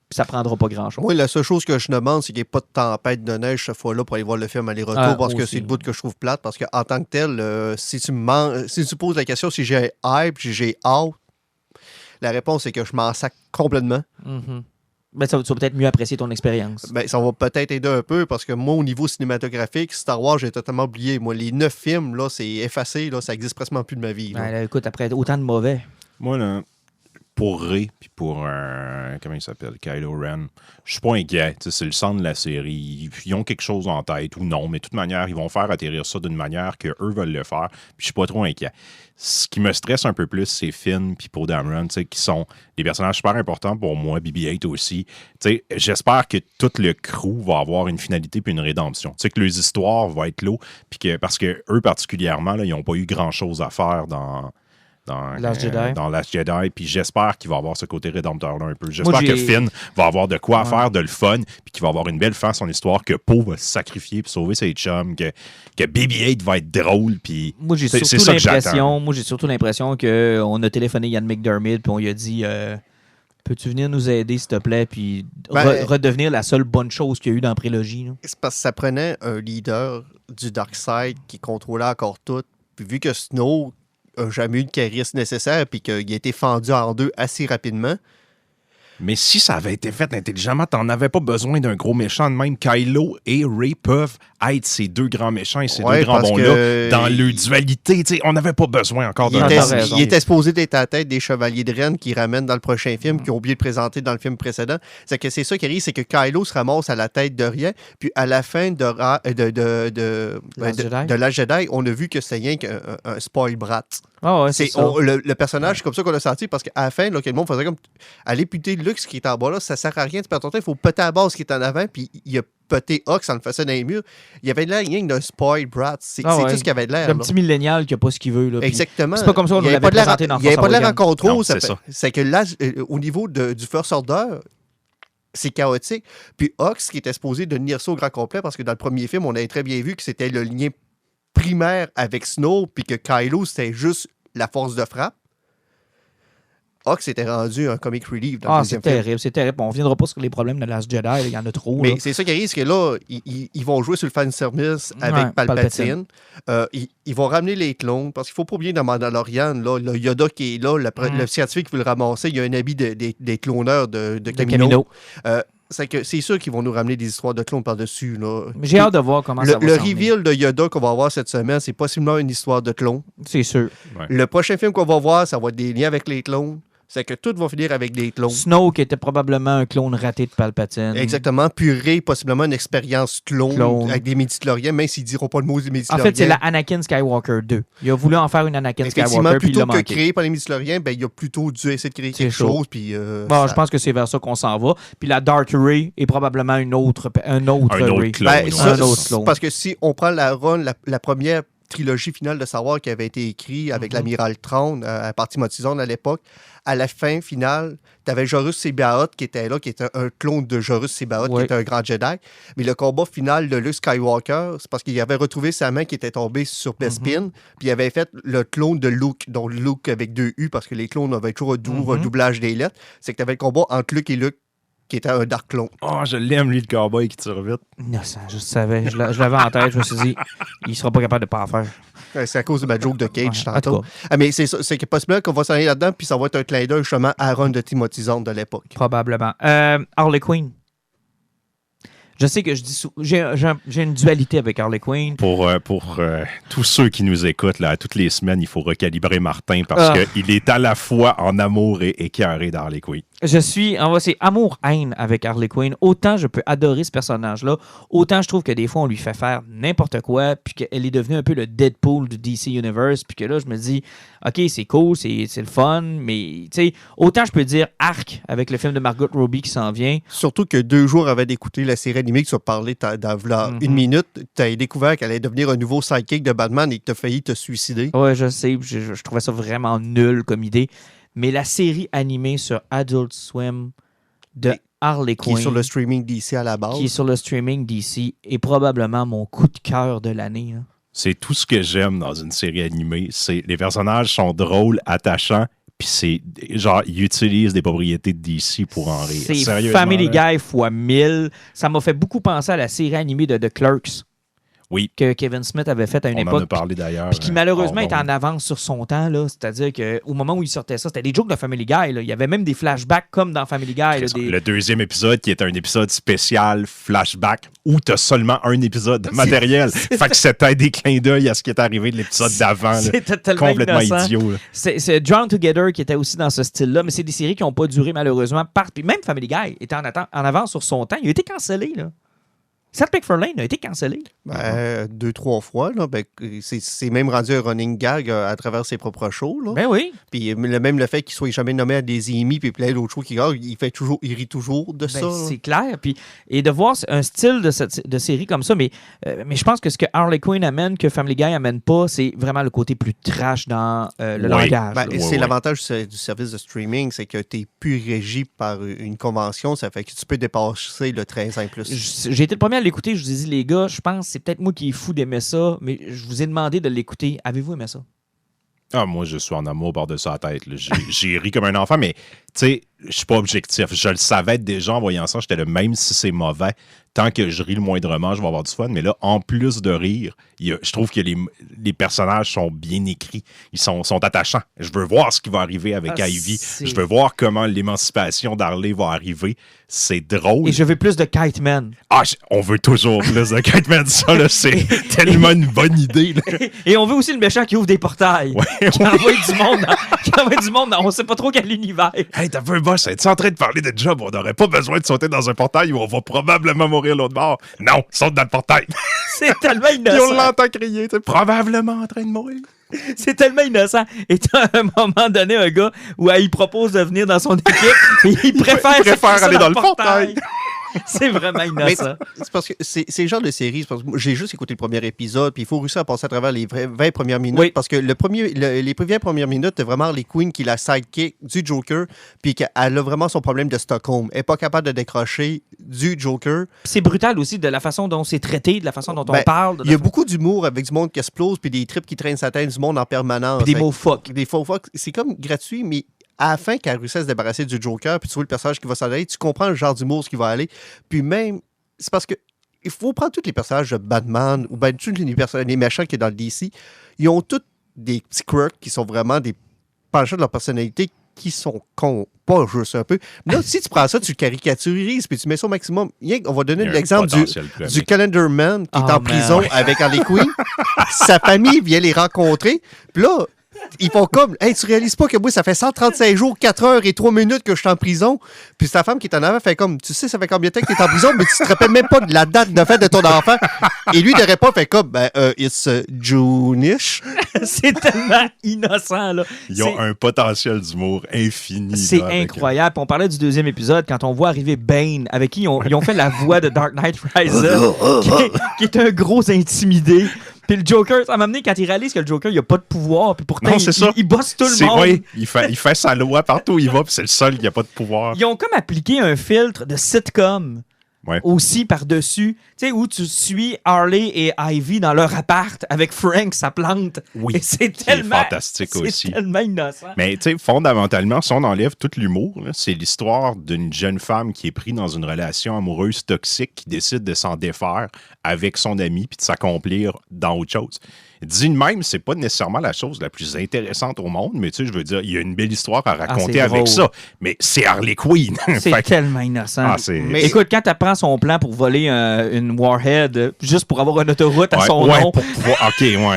Puis ça prendra pas grand-chose. Moi, la seule chose que je demande, c'est qu'il n'y ait pas de tempête de neige cette fois-là pour aller voir le film aller-retour, parce que c'est le bout que je trouve plate. Parce qu'en tant que tel, si tu poses la question si j'ai hype, si j'ai hâte, la réponse, c'est que je m'en sac complètement. Mm-hmm. Ben, ça va peut-être mieux apprécier ton expérience. Ben, ça va peut-être aider un peu parce que moi, au niveau cinématographique, Star Wars, j'ai totalement oublié. Moi, les 9 films, là, c'est effacé. Là, ça n'existe presque plus de ma vie. Ben, là, écoute, après autant de mauvais. Moi, là, pour Rey puis pour comment il s'appelle, Kylo Ren, je suis pas inquiet. C'est le centre de la série. Ils ont quelque chose en tête ou non, mais de toute manière, ils vont faire atterrir ça d'une manière qu'eux veulent le faire. Puis je suis pas trop inquiet. Ce qui me stresse un peu plus, c'est Finn puis Poe Dameron, qui sont des personnages super importants pour moi, BB-8 aussi. J'espère que tout le crew va avoir une finalité puis une rédemption. Que leurs histoires vont être lourdes, puis que parce que eux particulièrement, là, ils n'ont pas eu grand-chose à faire dans Last Jedi, puis j'espère qu'il va avoir ce côté rédempteur-là un peu. J'espère que Finn va avoir de quoi faire, de le fun, puis qu'il va avoir une belle fin à son histoire, que Poe va se sacrifier pour sauver ses chums, que BB-8 va être drôle, puis c'est ça que j'attends. Moi, j'ai surtout l'impression qu'on a téléphoné Ian McDermott, puis on lui a dit peux-tu venir nous aider, s'il te plaît, puis redevenir la seule bonne chose qu'il y a eu dans la prélogie. Là. C'est parce que ça prenait un leader du Dark Side qui contrôlait encore tout, puis vu que Snow n'a jamais eu de charisme nécessaire puis qu'il a été fendu en deux assez rapidement. Mais si ça avait été fait intelligemment, t'en avais pas besoin d'un gros méchant de même. Kylo et Rey peuvent être ces deux grands méchants et ces deux grands bons-là dans leur dualité. On n'avait pas besoin encore de Il était supposé d'être à la tête des Chevaliers de Rennes qui ramènent dans le prochain film, qui ont oublié de présenter dans le film précédent. C'est ça qui arrive, c'est que Kylo se ramasse à la tête de rien, puis à la fin de Last Jedi, on a vu que c'est rien qu'un spoil brat. Oh ouais, c'est ça. Le personnage, c'est comme ça qu'on l'a senti, parce qu'à la fin, là, que le monde faisait comme aller puter Luke qui est en bas là, ça sert à rien de perdre ton temps, il faut péter la base qui est en avant, puis il a pété Hux en le faisant dans les murs. Il y avait de l'air rien d'un spoil brat. C'est tout ce qu'il y avait de l'air. Un petit millénial qui n'a pas ce qu'il veut. Là, exactement. C'est pas comme ça qu'on l'avait présenté dans Il n'y avait pas de l'air en contrôle. Non, c'est que là, au niveau du First Order, c'est chaotique. Puis Hux, qui était supposé devenir ça au grand complet, parce que dans le premier film, on avait très bien vu que c'était le lien primaire avec Snow, puis que Kylo, c'était juste la force de frappe. Hux était rendu un comic relief dans le deuxième film. C'est terrible. On ne reviendra pas sur les problèmes de Last Jedi. Il y en a trop. Mais c'est ça qui arrive, c'est que là, ils vont jouer sur le fanservice avec Palpatine. Ils vont ramener les clones, parce qu'il ne faut pas oublier dans Mandalorian, là, le Yoda qui est là, le scientifique qui veut le ramasser, il y a un habit des cloneurs de Kamino. C'est sûr qu'ils vont nous ramener des histoires de clones par-dessus. Là. J'ai hâte de voir comment ça va Le reveal de Yoda qu'on va avoir cette semaine, c'est possiblement une histoire de clones. C'est sûr. Ouais. Le prochain film qu'on va voir, ça va être des liens avec les clones. C'est que tout va finir avec des clones. Snoke était probablement un clone raté de Palpatine. Exactement. Puis Rey, possiblement une expérience clone. Avec des médicloriens, même s'ils ne diront pas le mot des médicloriens. En fait, c'est la Anakin Skywalker 2. Il a voulu en faire une Anakin Skywalker, puis il l'a manqué. Plutôt que créer par les médicloriens, ben, il a plutôt dû essayer de créer quelque chose. Puis, je pense que c'est vers ça qu'on s'en va. Puis la Dark Rey est probablement un autre Rey. Clone. Parce que si on prend la première trilogie finale de Star Wars qui avait été écrite avec l'amiral Thrawn à partir Motzon à l'époque, à la fin finale, tu avais Jorus Sebaot qui était là, qui était un clone de Jorus Sebaot, qui était un grand Jedi. Mais le combat final de Luke Skywalker, c'est parce qu'il avait retrouvé sa main qui était tombée sur Bespin, puis il avait fait le clone de Luke, donc Luke avec 2 U, parce que les clones avaient toujours un doublage des lettres. C'est que tu avais le combat entre Luke et Luke, qui était un Dark Clone. Oh, je l'aime, lui, le cowboy qui tire vite. Non, ça, je savais. Je l'avais en tête. Je me suis dit, il sera pas capable de pas en faire. C'est à cause de ma joke de Cage tantôt. Mais c'est possible qu'on va s'en aller là-dedans, puis ça va être un clin d'œil justement à Aaron de Timothy Zahn de l'époque. Probablement. Harley Quinn. Je sais que je dis j'ai une dualité avec Harley Quinn. Pour tous ceux qui nous écoutent, là, toutes les semaines, il faut recalibrer Martin parce qu'il est à la fois en amour et écœuré d'Harley Quinn. C'est amour-haine avec Harley Quinn. Autant je peux adorer ce personnage-là, autant je trouve que des fois, on lui fait faire n'importe quoi, puis qu'elle est devenue un peu le Deadpool du DC Universe, puis que là, je me dis, OK, c'est cool, c'est le fun, mais tu sais, autant je peux dire arc avec le film de Margot Robbie qui s'en vient. Surtout que 2 jours avant d'écouter la série animée que tu as parlé dans une minute, tu as découvert qu'elle allait devenir un nouveau sidekick de Batman et que tu as failli te suicider. Ouais, je sais, je trouvais ça vraiment nul comme idée. Mais la série animée sur Adult Swim de Harley Quinn, qui est sur le streaming DC à la base, qui est sur le streaming DC, est probablement mon coup de cœur de l'année. Hein. C'est tout ce que j'aime dans une série animée. Les personnages sont drôles, attachants, puis c'est genre, ils utilisent des propriétés de DC pour en rire. C'est Family Guy x 1000. Ça m'a fait beaucoup penser à la série animée de The Clerks. Oui. Que Kevin Smith avait fait à une On époque. en a parlé d'ailleurs. Puis qui malheureusement hors était en d'onde. avance sur son temps. Là. C'est-à-dire qu'au moment où il sortait ça, c'était des jokes de Family Guy. Là. Il y avait même des flashbacks comme dans Family Guy. Là, des... Le deuxième épisode, qui est un épisode spécial flashback, où tu as seulement un épisode de matériel. Fait que c'était des clins d'œil à ce qui est arrivé de l'épisode d'avant. Là. C'était tellement Complètement innocent. idiot. Là. C'est Drawn Together qui était aussi dans ce style-là, mais c'est des séries qui n'ont pas duré malheureusement. Puis même Family Guy était en avance sur son temps. Il a été cancellé. Là. Seth MacFarlane a été cancellé. 2-3 fois. Là, c'est même rendu un running gag à travers ses propres shows. Là. Ben oui. Puis même le fait qu'il soit jamais nommé à des Emmy puis plein d'autres shows qu'il gagne, il rit toujours de ça. Ben, Là. c'est clair. Puis, et de voir un style de série comme ça, mais je pense que ce que Harley Quinn amène, que Family Guy amène pas, c'est vraiment le côté plus trash dans le langage. Ben, c'est l'avantage du service de streaming, c'est que tu n'es plus régi par une convention. Ça fait que tu peux dépasser le 13 ans et plus. J'ai été le premier à l'écouter. Je vous ai dit, les gars, je pense que c'est peut-être moi qui est fou d'aimer ça, mais je vous ai demandé de l'écouter. Avez-vous aimé ça? Ah, moi, je suis en amour par-dessus la tête. Là. J'ai ri comme un enfant, mais tu sais, je suis pas objectif. Je le savais déjà en voyant ça. J'étais là, même si c'est mauvais, tant que je ris le moindrement, je vais avoir du fun. Mais là, en plus de rire, je trouve que les personnages sont bien écrits. Ils sont attachants. Je veux voir ce qui va arriver avec Ivy. Je veux voir comment l'émancipation d'Harley va arriver. C'est drôle. Et je veux plus de Kite Man. Ah, on veut toujours plus de Kite Man. Ça, là, c'est tellement une bonne idée. Là. Et on veut aussi le méchant qui ouvre des portails. Ouais, qui envoie du monde dans on sait pas trop quel univers. Hey, t'as vu, boss, es-tu en train de parler de job? On n'aurait pas besoin de sauter dans un portail où on va probablement mourir l'autre bord. Non, saute dans le portail. C'est tellement Puis innocent. on l'entend crier, t'es probablement en train de mourir. C'est tellement innocent. Et t'as à un moment donné un gars où il propose de venir dans son équipe et il préfère aller dans le portail. C'est vraiment innocent. C'est parce que c'est le genre de série. C'est parce que j'ai juste écouté le premier épisode, puis il faut réussir à passer à travers les 20 premières minutes. Oui. Parce que les 20 premières minutes, c'est vraiment Harley Quinn qui est la sidekick du Joker, puis qu'elle a vraiment son problème de Stockholm. Elle n'est pas capable de décrocher du Joker. C'est brutal aussi de la façon dont c'est traité, de la façon dont on parle. Il y a beaucoup d'humour avec du monde qui explose, puis des trips qui traînent sa tête, du monde en permanence. Puis des mots fuck. Des faux fuck. C'est comme gratuit, mais à la fin, qu'elle réussit à se débarrasser du Joker, puis tu vois le personnage qui va s'en aller, tu comprends le genre d'humour qui va aller. Puis même, c'est parce que il faut prendre tous les personnages de Batman ou tous les méchants qui sont dans le DC. Ils ont tous des petits quirks qui sont vraiment des penchants de leur personnalité qui sont cons. Pas juste un peu. Là, si tu prends ça, tu le caricaturises, puis tu mets ça au maximum. On va donner l'exemple du Calendar Man qui est en prison avec Harley Quinn. Sa famille vient les rencontrer. Puis là, ils font comme, hey, tu réalises pas que moi, ça fait 135 jours, 4 heures et 3 minutes que je suis en prison. Puis sa femme qui est en avant fait comme, tu sais, ça fait combien de temps que tu es en prison, mais tu te rappelles même pas de la date de fête de ton enfant. Et lui, de répondre, fait comme, it's June-ish. C'est tellement innocent, là. Ils ont un potentiel d'humour infini. C'est là, incroyable. Puis on parlait du deuxième épisode, quand on voit arriver Bane, avec qui ils ont fait la voix de Dark Knight Rises, qui est un gros intimidé. Puis le Joker, ça m'a amené quand il réalise que le Joker, il a pas de pouvoir. Puis pourtant, il bosse tout le monde. Oui, il fait sa loi partout où il va, puis c'est le seul qui a pas de pouvoir. Ils ont comme appliqué un filtre de sitcom. Ouais. Aussi par-dessus, tu sais, où tu suis Harley et Ivy dans leur appart avec Frank, sa plante. Oui, et c'est tellement fantastique aussi. C'est tellement innocent. Mais tu sais, fondamentalement, si on enlève tout l'humour, là, c'est l'histoire d'une jeune femme qui est prise dans une relation amoureuse toxique qui décide de s'en défaire avec son ami puis de s'accomplir dans autre chose. Dit de même, c'est pas nécessairement la chose la plus intéressante au monde, mais tu sais, je veux dire, il y a une belle histoire à raconter avec ça. Mais c'est Harley Quinn. C'est tellement innocent. Mais écoute, quand tu apprends son plan pour voler une Warhead, juste pour avoir une autoroute à son nom.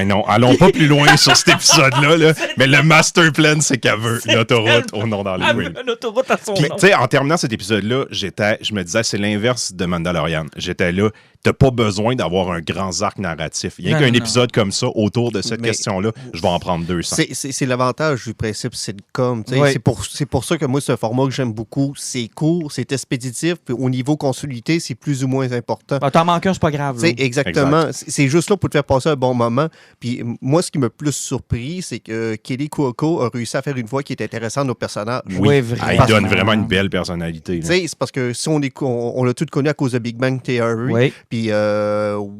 Non. Allons pas plus loin sur cet épisode-là. Là. Mais le master plan, c'est qu'elle veut une autoroute au nom d'Harley Quinn. Une autoroute à son nom. Tu sais, en terminant cet épisode-là, je me disais, c'est l'inverse de Mandalorian. J'étais là, t'as pas besoin d'avoir un grand arc narratif. Il y a qu'un épisode comme ça autour de cette question-là, je vais en prendre 200. C'est l'avantage du principe sitcom. C'est pour ça que moi, c'est un format que j'aime beaucoup. C'est court, c'est expéditif, puis au niveau consolidité, c'est plus ou moins important. T'en manques un, c'est pas grave. Exactement. C'est juste là pour te faire passer un bon moment. Puis moi, ce qui m'a plus surpris, c'est que Kelly Cuoco a réussi à faire une voix qui est intéressante aux personnages. Oui, vraiment. Il donne vraiment une belle personnalité. C'est parce que si on l'a tout connu à cause de Big Bang Theory. Puis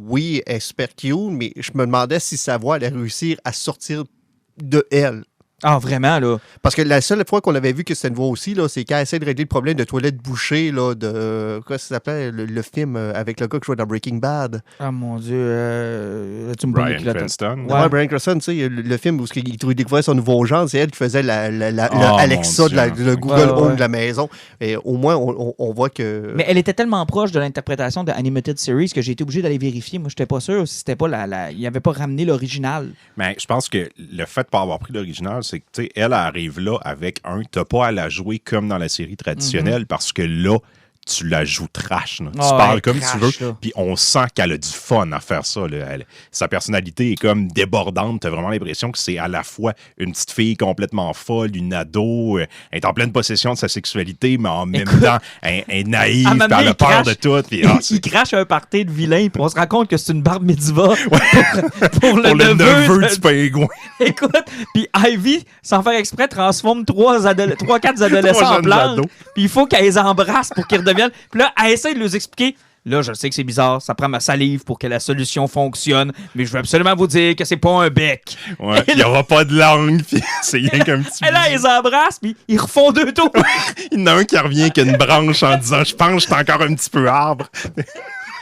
oui, elle est super cute, mais je me demandais si sa voix allait réussir à sortir de elle. Ah, vraiment, là? Parce que la seule fois qu'on avait vu que c'était une voix aussi, là, c'est quand elle essaie de régler le problème de toilette bouchée, là, de... Quoi ça s'appelait? Le film avec le gars qui jouait dans Breaking Bad. Ah, mon Dieu. Tu me Brian Cranston. Ouais, Brian Cranston, tu sais, le film où il découvrait son nouveau genre, c'est elle qui faisait le Alexa, le Google Home de la maison. Et au moins, on voit que... Mais elle était tellement proche de l'interprétation de Animated Series que j'ai été obligé d'aller vérifier. Moi, j'étais pas sûr si c'était pas il n'avait pas ramené l'original. Mais je pense que le fait de ne pas avoir pris l'original, c'est que, tu sais, elle arrive là avec t'as pas à la jouer comme dans la série traditionnelle parce que là, tu la joues trash. Tu parles comme tu veux. Puis on sent qu'elle a du fun à faire ça. Là. Sa personnalité est comme débordante. Tu as vraiment l'impression que c'est à la fois une petite fille complètement folle, une ado, elle est en pleine possession de sa sexualité, mais en même temps, elle est naïve, elle a peur de tout. Puis, il crache un party de vilains, puis on se rend compte que c'est une barbe mitzvah pour le neveu du pingouin. Écoute, puis Ivy, sans faire exprès, transforme 3-4 adolescents en plantes, puis il faut qu'elle les embrasse pour qu'ils redeviennent. Puis là, elle essaie de leur expliquer. Là, je sais que c'est bizarre, ça prend ma salive pour que la solution fonctionne, mais je veux absolument vous dire que c'est pas un bec. Ouais, il n'y aura pas de langue, puis c'est rien qu'un petit... Et là, ils embrassent, puis ils refont 2 tours. Il y en a un qui revient avec une branche en disant « Je pense que je suis encore un petit peu arbre. »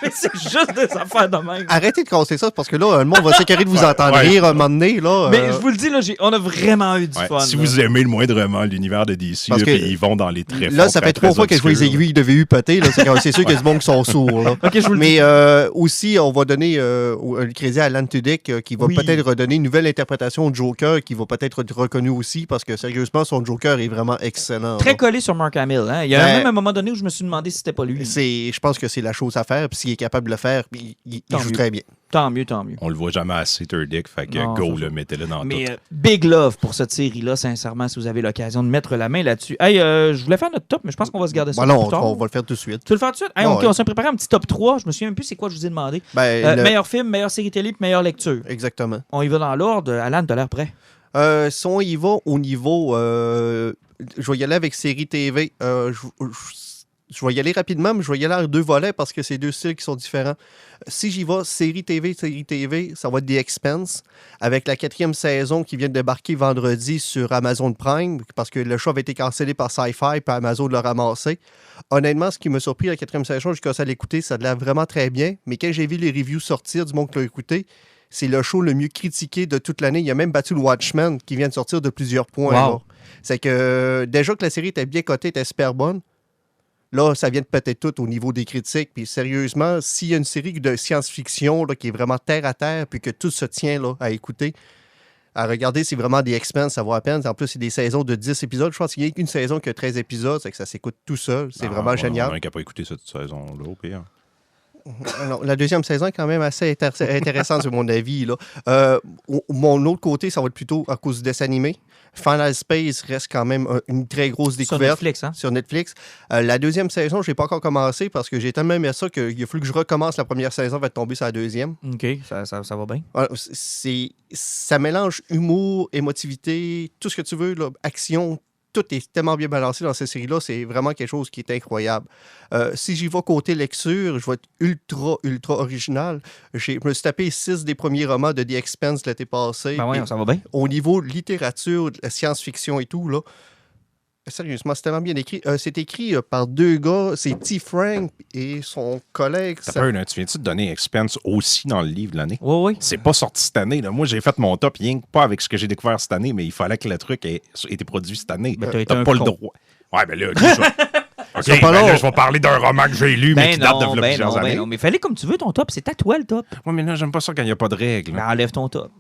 Mais c'est juste des affaires de même. Arrêtez de casser ça, parce que là, le monde va s'écœurer de vous entendre rire un moment donné. Là, Mais je vous le dis, là, on a vraiment eu du fun. Si vous aimez le moindrement l'univers de DC, là, puis ils vont dans les très là, ça fait 3 fois que je vois les aiguilles de VU péter. C'est sûr qu'il y a du monde qui sont sourds. Là. Okay, mais aussi, on va donner le crédit à Alan Tudyk qui va peut-être redonner une nouvelle interprétation de Joker qui va peut-être être reconnue aussi, parce que sérieusement, son Joker est vraiment excellent. Très collé sur Mark Hamill. Hein? Il y a même un moment donné où je me suis demandé si c'était pas lui. Je pense que c'est la chose à faire, puis s'il est capable de le faire, il joue très bien. Tant mieux. On le voit jamais assez, Tudyk, fait que mettez-le dans tout. Mais big love pour cette série-là, sincèrement, si vous avez l'occasion de mettre la main là-dessus. Hey, je voulais faire notre top, mais je pense qu'on va se garder ça plus tard. On va le faire tout de suite. Tu veux le faire tout de suite? Hey, OK, on s'est préparé un petit top 3. Je me souviens même plus c'est quoi je vous ai demandé. Meilleur film, meilleure série télé, puis meilleure lecture. Exactement. On y va dans l'ordre. Alan, t'as l'air prêt? Si on y va au niveau... je vais y aller avec série TV. Je vais y aller rapidement, mais je vais y aller en 2 volets parce que c'est 2 styles qui sont différents. Si j'y vais, série TV, ça va être The Expanse, avec la 4e saison qui vient de débarquer vendredi sur Amazon Prime, parce que le show avait été cancellé par Sci-Fi, puis Amazon l'a ramassé. Honnêtement, ce qui m'a surpris, la 4e saison, j'ai commencé à l'écouter, ça a l'air vraiment très bien, mais quand j'ai vu les reviews sortir du monde qui l'a écouté, c'est le show le mieux critiqué de toute l'année. Il y a même battu le Watchmen qui vient de sortir de plusieurs points. Wow. C'est que déjà que la série était bien cotée, était super bonne, là, ça vient de péter tout au niveau des critiques. Puis sérieusement, s'il y a une série de science-fiction là, qui est vraiment terre à terre, puis que tout se tient là, à écouter, à regarder, c'est vraiment des X-Men, ça vaut à peine. En plus, c'est des saisons de 10 épisodes. Je pense qu'il n'y a qu'une saison qui a 13 épisodes, c'est que ça s'écoute tout seul. C'est vraiment génial. Il n'y a pas écouté cette saison-là, au pire. Non, la 2e saison est quand même assez intéressante, c'est mon avis. Là. Mon autre côté, ça va être plutôt à cause du dessin animé. Final Space reste quand même une très grosse découverte. Sur Netflix. La 2e saison, je n'ai pas encore commencé parce que j'ai tellement aimé ça qu'il a fallu que je recommence la première saison, va tomber sur la 2e. OK, ça va bien. Ça mélange humour, émotivité, tout ce que tu veux, là, action. Tout est tellement bien balancé dans cette série-là. C'est vraiment quelque chose qui est incroyable. Si j'y vais côté lecture, je vais être ultra original. Je me suis tapé 6 des premiers romans de The Expanse l'été passé. Ben oui, ça va bien. Au niveau littérature, science-fiction et tout, là, sérieusement, c'est tellement bien écrit. C'est écrit par 2 gars. C'est T. Frank et son collègue. Tu viens-tu de donner Expanse aussi dans le livre de l'année? Oui. C'est pas sorti cette année. Là. Moi, j'ai fait mon top, rien que pas avec ce que j'ai découvert cette année, mais il fallait que le truc ait été produit cette année. T'as pas le droit. Ouais, ben là, OK, là, je vais parler d'un roman que j'ai lu, mais qui date de plusieurs années. Mais fallait comme tu veux ton top. C'est à toi, le top. Oui, mais là, j'aime pas ça quand il n'y a pas de règles. Ben, enlève ton top.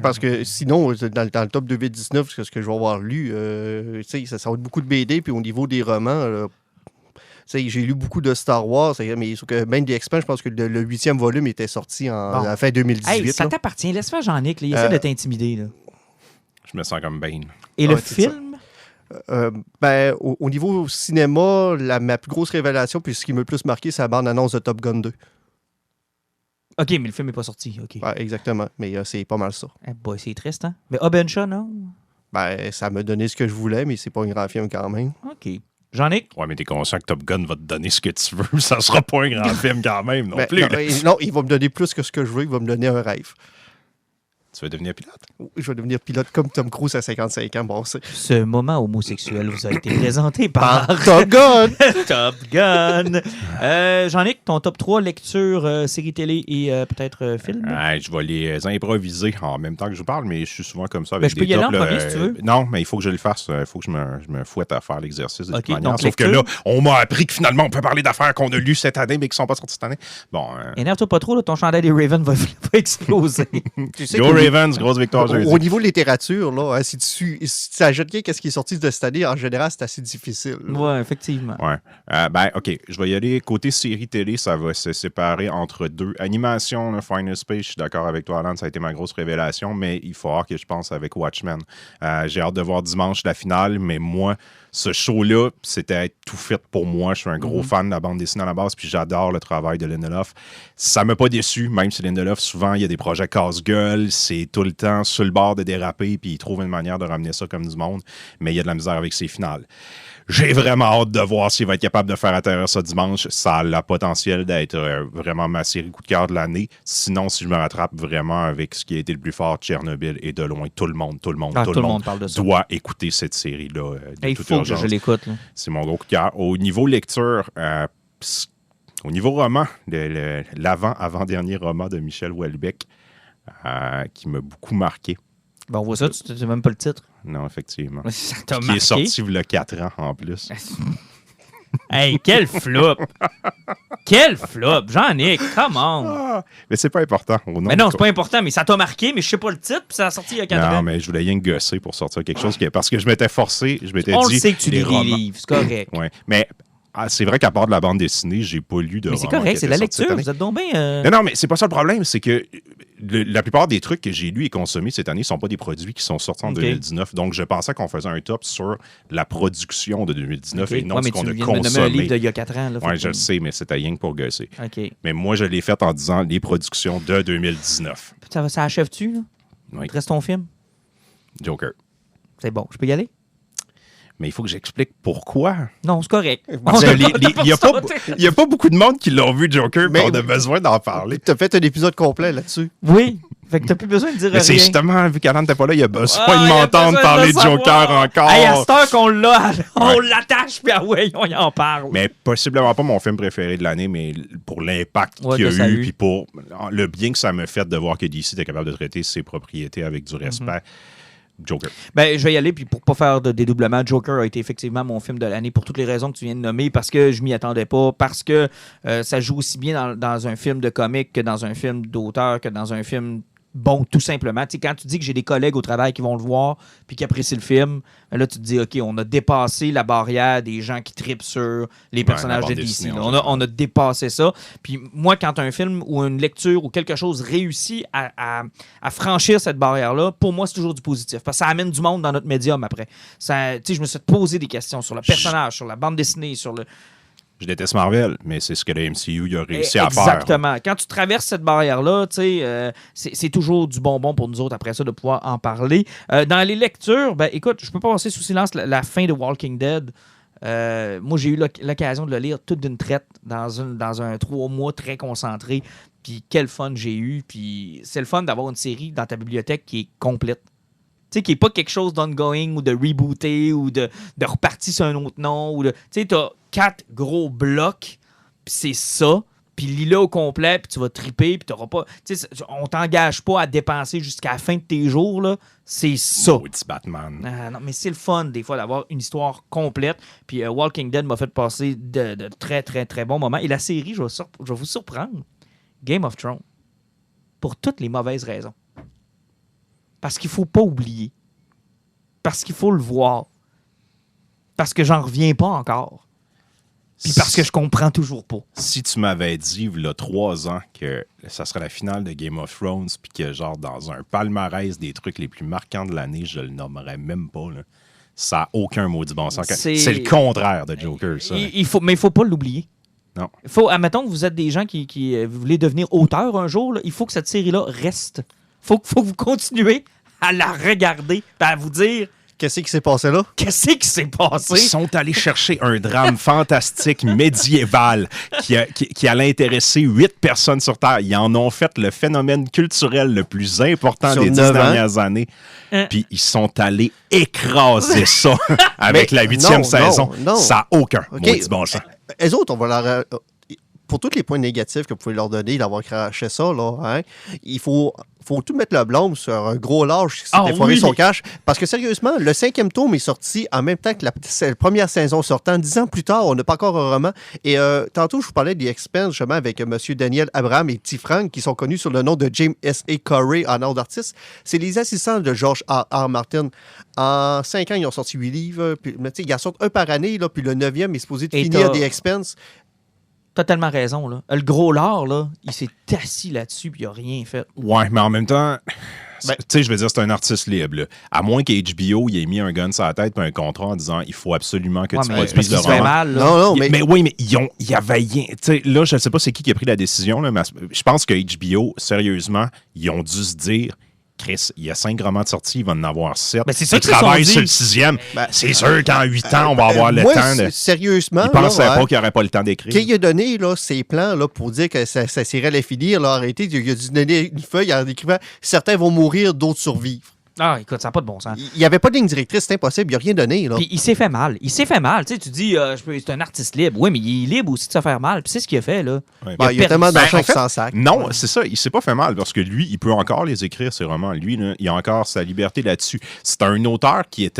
Parce que sinon, dans le top 2019, ce que je vais avoir lu, ça va être beaucoup de BD, puis au niveau des romans, j'ai lu beaucoup de Star Wars, mais même des X-Men, je pense que le 8e volume était sorti à la fin 2018. Hey, ça t'appartient, laisse faire Jean-Nic, il essaie de t'intimider. Là. Je me sens comme Bane. Et le film? Au niveau cinéma, ma plus grosse révélation, puis ce qui m'a le plus marqué, c'est la bande-annonce de Top Gun 2. OK, mais le film n'est pas sorti. OK. Ouais, exactement, mais c'est pas mal ça. C'est triste, hein? Mais Hobbs & Shaw, non? Ça m'a donné ce que je voulais, mais c'est pas un grand film quand même. OK. Jean-Nic? Ouais, mais t'es conscient que Top Gun va te donner ce que tu veux. Ça sera pas un grand film quand même non plus. Non, il va me donner plus que ce que je veux. Il va me donner un rêve. Tu veux devenir pilote? Je vais devenir pilote comme Tom Cruise à 55 ans. Bon, c'est... Ce moment homosexuel vous a été présenté par Top Gun! Top Gun. Jean-Nic, ton top 3 lecture, série télé et peut-être film? Je vais les improviser en même temps que je vous parle, mais je suis souvent comme ça avec je peux des y aller tops, en premier si tu veux. Non, mais il faut que je le fasse. Il faut que je me fouette à faire l'exercice de toute manière. Donc, Sauf que là, on m'a appris que finalement, on peut parler d'affaires qu'on a lues cette année, mais qui ne sont pas sorties cette année. Bon. Énerve-toi pas trop, là, ton chandail des Ravens va exploser. Tu sais Go Ravens, grosse victoire jeudi. Au niveau de littérature, là, si tu ajoutes qu'est-ce qui est sorti de cette année, en général, c'est assez difficile. Oui, effectivement. Ouais. OK, je vais y aller. Côté série télé, ça va se séparer entre deux. Animation, le Final Space, je suis d'accord avec toi, Alan, ça a été ma grosse révélation, mais il faut voir que je pense avec Watchmen. J'ai hâte de voir dimanche la finale, mais moi, ce show-là, c'était tout fait pour moi. Je suis un gros fan de la bande dessinée à la base, puis j'adore le travail de Lindelof. Ça m'a pas déçu, même si Lindelof, souvent, il y a des projets casse-gueule, c'est tout le temps sur le bord de déraper, puis il trouve une manière de ramener ça comme du monde, mais il y a de la misère avec ses finales. J'ai vraiment hâte de voir s'il va être capable de faire atterrir ça dimanche. Ça a le potentiel d'être vraiment ma série coup de cœur de l'année. Sinon, si je me rattrape vraiment avec ce qui a été le plus fort, Tchernobyl, et de loin, tout le monde Parle de ça. doit écouter cette série-là. Il faut que je l'écoute. Là. C'est mon gros coup de cœur. Au niveau lecture, au niveau roman, l'avant-dernier roman de Michel Houellebecq, qui m'a beaucoup marqué. Ben, on voit ça, tu n'as même pas le titre. Non, effectivement. Ça t'a Qui marqué. est sorti il y a 4 ans en plus. Hey, quel flop! Quel flop! Jean-Nic, come on! Mais c'est pas important. Mais non, c'est pas important, mais ça t'a marqué, mais je sais pas le titre, puis ça a sorti il y a 4 ans. Non, mais je voulais rien gosser pour sortir quelque chose parce que je m'étais forcé, je m'étais On dit... le sait que tu lis romans. des livres, c'est correct. Ouais, mais c'est vrai qu'à part de la bande dessinée, j'ai pas lu de Mais romans. c'est correct, c'est de la qui étaient sortis cette lecture, année. vous êtes donc bien... Non, mais c'est pas ça le problème, c'est que la plupart des trucs que j'ai lus et consommés cette année ne sont pas des produits qui sont sortis en 2019. Donc, je pensais qu'on faisait un top sur la production de 2019 et non ce qu'on a mais tu viens de me nommer un livre consommé. d'il y a 4 ans. Là, Oui, je le sais, mais c'était rien que pour gosser. OK. Mais moi, je l'ai fait en disant les productions de 2019. Ça achève-tu, là? Oui. Il te reste ton film? Joker. C'est bon, je peux y aller? Mais il faut que j'explique pourquoi. Non, c'est correct. Parce que il n'y a pas beaucoup de monde qui l'ont vu, Joker, mais on a besoin d'en parler. Tu as fait un épisode complet là-dessus. Oui, fait que t'as plus besoin de dire Mais c'est rien. justement, vu qu'Alan n'était pas là, il a besoin Ah, de il a m'entendre besoin parler de de Joker savoir. encore. Hey, à cette heure qu'on l'a, on Ouais. l'attache, puis ouais, on y en parle. Mais possiblement pas mon film préféré de l'année, mais pour l'impact Ouais, qu'il y que ça a a eu, eu. puis pour le bien que ça me fait de voir que DC était capable de traiter ses propriétés avec du respect. Joker. Ben, je vais y aller, puis pour pas faire de dédoublement, Joker a été effectivement mon film de l'année pour toutes les raisons que tu viens de nommer, parce que je m'y attendais pas, parce que ça joue aussi bien dans un film de comique que dans un film d'auteur, que dans un film bon, tout simplement. Tu sais, quand tu dis que j'ai des collègues au travail qui vont le voir puis qui apprécient le film, ben là, tu te dis, OK, on a dépassé la barrière des gens qui tripent sur les personnages de DC. Là. On a dépassé ça. Puis moi, quand un film ou une lecture ou quelque chose réussit à franchir cette barrière-là, pour moi, c'est toujours du positif. Parce que ça amène du monde dans notre médium après. Ça, tu sais, je me suis posé des questions sur le personnage, sur la bande dessinée, sur le... Je déteste Marvel, mais c'est ce que le MCU a réussi à faire. Exactement. Quand tu traverses cette barrière-là, tu sais, c'est toujours du bonbon pour nous autres après ça de pouvoir en parler. Dans les lectures, ben écoute, je peux pas passer sous silence la fin de Walking Dead. Moi, j'ai eu l'occasion de le lire toute d'une traite dans un 3 mois très concentré. Puis quel fun j'ai eu. Puis c'est le fun d'avoir une série dans ta bibliothèque qui est complète. Tu sais, qui n'est pas quelque chose d'ongoing ou de rebooté ou de reparti sur un autre nom. Tu sais, tu as 4 gros blocs, puis c'est ça. Puis lis-le au complet, puis tu vas triper, puis tu n'auras pas... Tu sais, on t'engage pas à dépenser jusqu'à la fin de tes jours, là. C'est ça. Maudit Batman. Non, mais c'est le fun, des fois, d'avoir une histoire complète. Puis Walking Dead m'a fait passer de très, très, très bons moments. Et la série, je vais vous surprendre, Game of Thrones. Pour toutes les mauvaises raisons. Parce qu'il faut pas oublier. Parce qu'il faut le voir. Parce que j'en reviens pas encore. Puis parce que je comprends toujours pas. Si tu m'avais dit, il y a 3 ans, que ça serait la finale de Game of Thrones, puis que, genre, dans un palmarès des trucs les plus marquants de l'année, je le nommerais même pas, là. Ça n'a aucun maudit bon sens. C'est le contraire de Joker, ça. Mais il faut pas l'oublier. Non. Admettons que vous êtes des gens qui voulez devenir auteurs un jour, là, il faut que cette série-là reste. Faut que vous continuez à la regarder, à vous dire Qu'est-ce qui s'est passé là? Qu'est-ce qui s'est passé? Ils sont allés chercher un drame fantastique médiéval qui allait intéresser 8 personnes sur Terre. Ils en ont fait le phénomène culturel le plus important Sur des 10 9 ans. dernières années. Puis ils sont allés écraser ça avec la 8e saison. non. Ça n'a aucun OK. maudit bon sens. Eux autres, on va leur... Pour tous les points négatifs que vous pouvez leur donner d'avoir craché ça, là, hein, il faut tout mettre le blâme sur un gros lâche qui s'était foiré son cash. Parce que sérieusement, le 5e tome est sorti en même temps que la première saison sortant. 10 ans plus tard, on n'a pas encore un roman. Et tantôt, je vous parlais des Expense, justement, avec M. Daniel Abraham et T. Frank, qui sont connus sous le nom de James S.A. Corey en ordre d'artiste. C'est les assistants de George R. Martin. En 5 ans, ils ont sorti 8 livres. Puis, ils en sortent un par année, là, puis le 9e est supposé de finir des Expense. T'as tellement raison, là. Le gros lard, là, il s'est assis là-dessus puis il a rien fait. Ouais, mais en même temps, tu sais, je veux dire, c'est un artiste libre. Là. À moins qu'HBO ait mis un gun sur la tête et un contrat en disant il faut absolument que tu produises le roman. Mal, là. Non, mais oui, mais il y avait rien. Tu sais, là, je ne sais pas c'est qui a pris la décision, là, mais je pense que HBO, sérieusement, ils ont dû se dire Chris, il y a 5 romans de sortie, il va en avoir 7. Ben, c'est ça ils qu'ils travaillent sont sur dit. le 6e. C'est sûr qu'en 8 ans, on va avoir le temps de... Sérieusement, Ils pensaient pas qu'il n'y aurait pas le temps d'écrire. Qu'il a donné là, ses plans là, pour dire que ça serait à finir, là, arrêté, il a dû donner une feuille en écrivant « Certains vont mourir, d'autres survivre ». Ah, écoute, ça n'a pas de bon sens. Il n'y avait pas de ligne directrice, c'est impossible, il n'a rien donné. Là. Puis il s'est fait mal. Tu sais, tu dis, c'est un artiste libre. Oui, mais il est libre aussi de se faire mal. Puis c'est ce qu'il a fait, là. Ouais. Il y a tellement d'argent en fait, qui s'en sac. Non, c'est ça. Il s'est pas fait mal parce que lui, il peut encore les écrire, ses romans. Lui, là, il a encore sa liberté là-dessus. C'est un auteur qui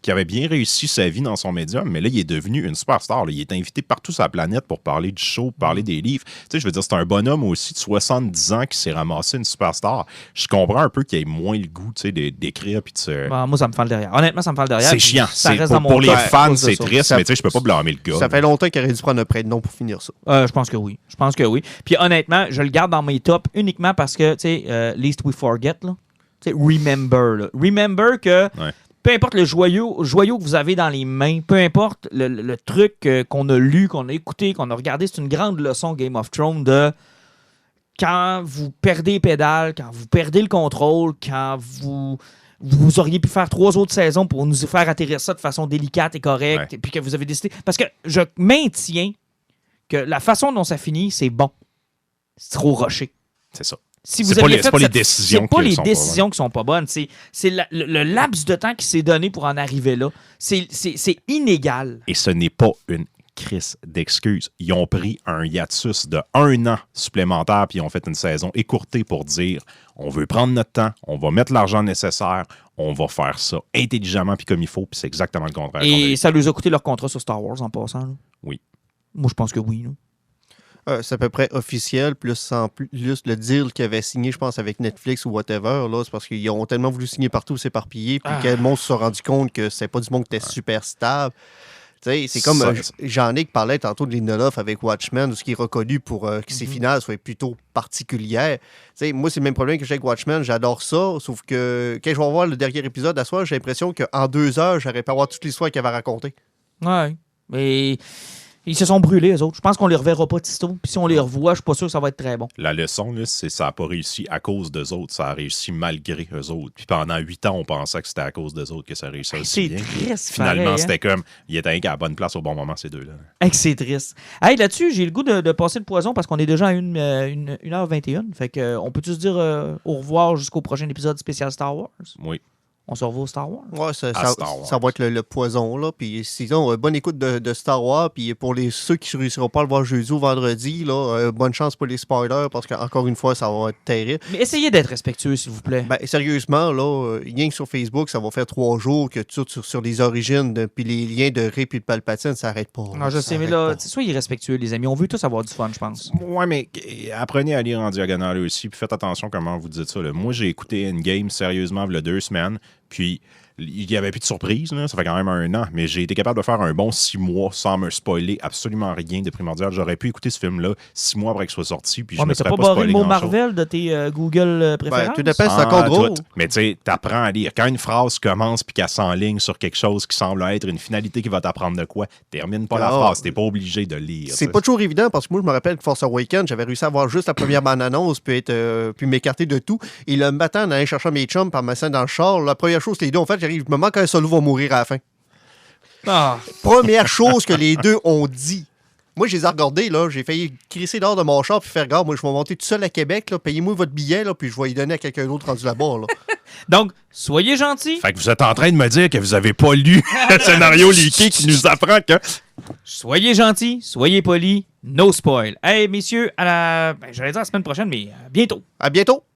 avait bien réussi sa vie dans son médium, mais là, il est devenu une superstar. Là. Il est invité partout sur la planète pour parler du show, parler des livres. Tu sais, je veux dire, c'est un bonhomme aussi de 70 ans qui s'est ramassé une superstar. Je comprends un peu qu'il ait moins le goût, tu sais, d'écrire puis de se... Moi, ça me fait le derrière. Honnêtement, ça me fait le derrière. C'est chiant. Ça reste dans mon pour les top. fans, c'est triste, mais tu sais, je peux pas blâmer le gars. Ça fait longtemps qu'il aurait dû prendre un prénom pour finir ça. Je pense que oui. Puis honnêtement, je le garde dans mes tops uniquement parce que, tu sais, Least We Forget, là. Tu sais, remember, là. Remember que peu importe le joyau que vous avez dans les mains, peu importe le truc qu'on a lu, qu'on a écouté, qu'on a regardé, c'est une grande leçon Game of Thrones de quand vous perdez les pédales, quand vous perdez le contrôle, quand vous auriez pu faire 3 autres saisons pour nous faire atterrir ça de façon délicate et correcte, et puis que vous avez décidé... Parce que je maintiens que la façon dont ça finit, c'est bon. C'est trop rushé. C'est ça. Si vous c'est aviez pas les décisions c'est pas les décisions qui sont pas bonnes. C'est le laps de temps qui s'est donné pour en arriver là. C'est inégal. Et ce n'est pas une crise d'excuses. Ils ont pris un hiatus de 1 an supplémentaire puis ils ont fait une saison écourtée pour dire on veut prendre notre temps, on va mettre l'argent nécessaire, on va faire ça intelligemment puis comme il faut, puis c'est exactement le contraire. Et ça leur a coûté leur contrat sur Star Wars en passant. Là. Oui. Moi, je pense que oui. C'est à peu près officiel, plus le deal qu'ils avaient signé, je pense, avec Netflix ou whatever. Là, c'est parce qu'ils ont tellement voulu signer partout, s'éparpiller, puis que le monde se soit rendu compte que c'est pas du monde qui était super stable. C'est comme Jean-Nic parlait tantôt de Lindelof avec Watchmen, où ce qui est reconnu pour que ses finales soient plutôt particulières. Moi, c'est le même problème que j'ai avec Watchmen. J'adore ça, sauf que quand je vais voir le dernier épisode à soir, j'ai l'impression qu'en 2 heures, j'aurais pas voir toute l'histoire qu'il avait racontée. Ouais. Mais ils se sont brûlés, eux autres. Je pense qu'on les reverra pas tôt. Puis si on les revoit, je suis pas sûr que ça va être très bon. La leçon, là, c'est que ça n'a pas réussi à cause d'eux autres. Ça a réussi malgré eux autres. Puis pendant 8 ans, on pensait que c'était à cause d'eux autres que ça réussissait aussi bien. C'est triste, Finalement, pareil, c'était comme, ils étaient à la bonne place au bon moment, ces deux-là. C'est triste. Hey, là-dessus, j'ai le goût de passer le poison parce qu'on est déjà à 1h21. Fait que, on peut-tu se dire au revoir jusqu'au prochain épisode spécial Star Wars? Oui. On se revoit au Star Wars. Ouais, ça Star Wars. Ça va être le poison, là. Puis sinon, bonne écoute de Star Wars. Puis pour ceux qui ne réussiront pas à le voir jeudi ou vendredi, là, bonne chance pour les spoilers, parce qu'encore une fois, ça va être terrible. Mais essayez d'être respectueux, s'il vous plaît. Ben, sérieusement, là, rien que sur Facebook, ça va faire 3 jours que tout sur les origines, puis les liens de Rey et de Palpatine, ça n'arrête pas. Non, je sais, mais là, soyez respectueux, les amis. On veut tous avoir du fun, je pense. Ouais, mais apprenez à lire en diagonale aussi, puis faites attention comment vous dites ça. Là. Moi, j'ai écouté Endgame sérieusement il y a 2 semaines, puis il n'y avait plus de surprise, là. Ça fait quand même 1 an, mais j'ai été capable de faire un bon 6 mois sans me spoiler absolument rien de primordial. J'aurais pu écouter ce film-là 6 mois après qu'il soit sorti, puis je me serais pas barré spoilé le mot grand-chose. Marvel de tes Google préférences? Ben, tout dépend, c'est encore drôle. Mais tu sais, t'apprends à lire. Quand une phrase commence puis qu'elle s'enligne sur quelque chose qui semble être une finalité qui va t'apprendre de quoi, termine pas la phrase. T'es pas obligé de lire. C'est pas toujours évident, parce que moi, je me rappelle que Force Awakens, j'avais réussi à voir juste la première bande-annonce, puis m'écarter de tout. Et le matin, en allant chercher mes chums par ma scène dans le char, la première chose que les deux ont fait, j'arrive. Je me manque un solo va mourir à la fin. Ah. Première chose que les deux ont dit. Moi, je les ai regardés, là. J'ai failli crisser dehors de mon char puis faire regarde, moi, je vais monter tout seul à Québec, là. Payez-moi votre billet, là, puis je vais y donner à quelqu'un d'autre rendu là-bas, là. Donc, soyez gentils. Fait que vous êtes en train de me dire que vous avez pas lu le scénario leaké qui nous apprend que... Soyez gentils, soyez polis, no spoil. Hey, messieurs, j'allais dire la semaine prochaine, mais bientôt. À bientôt!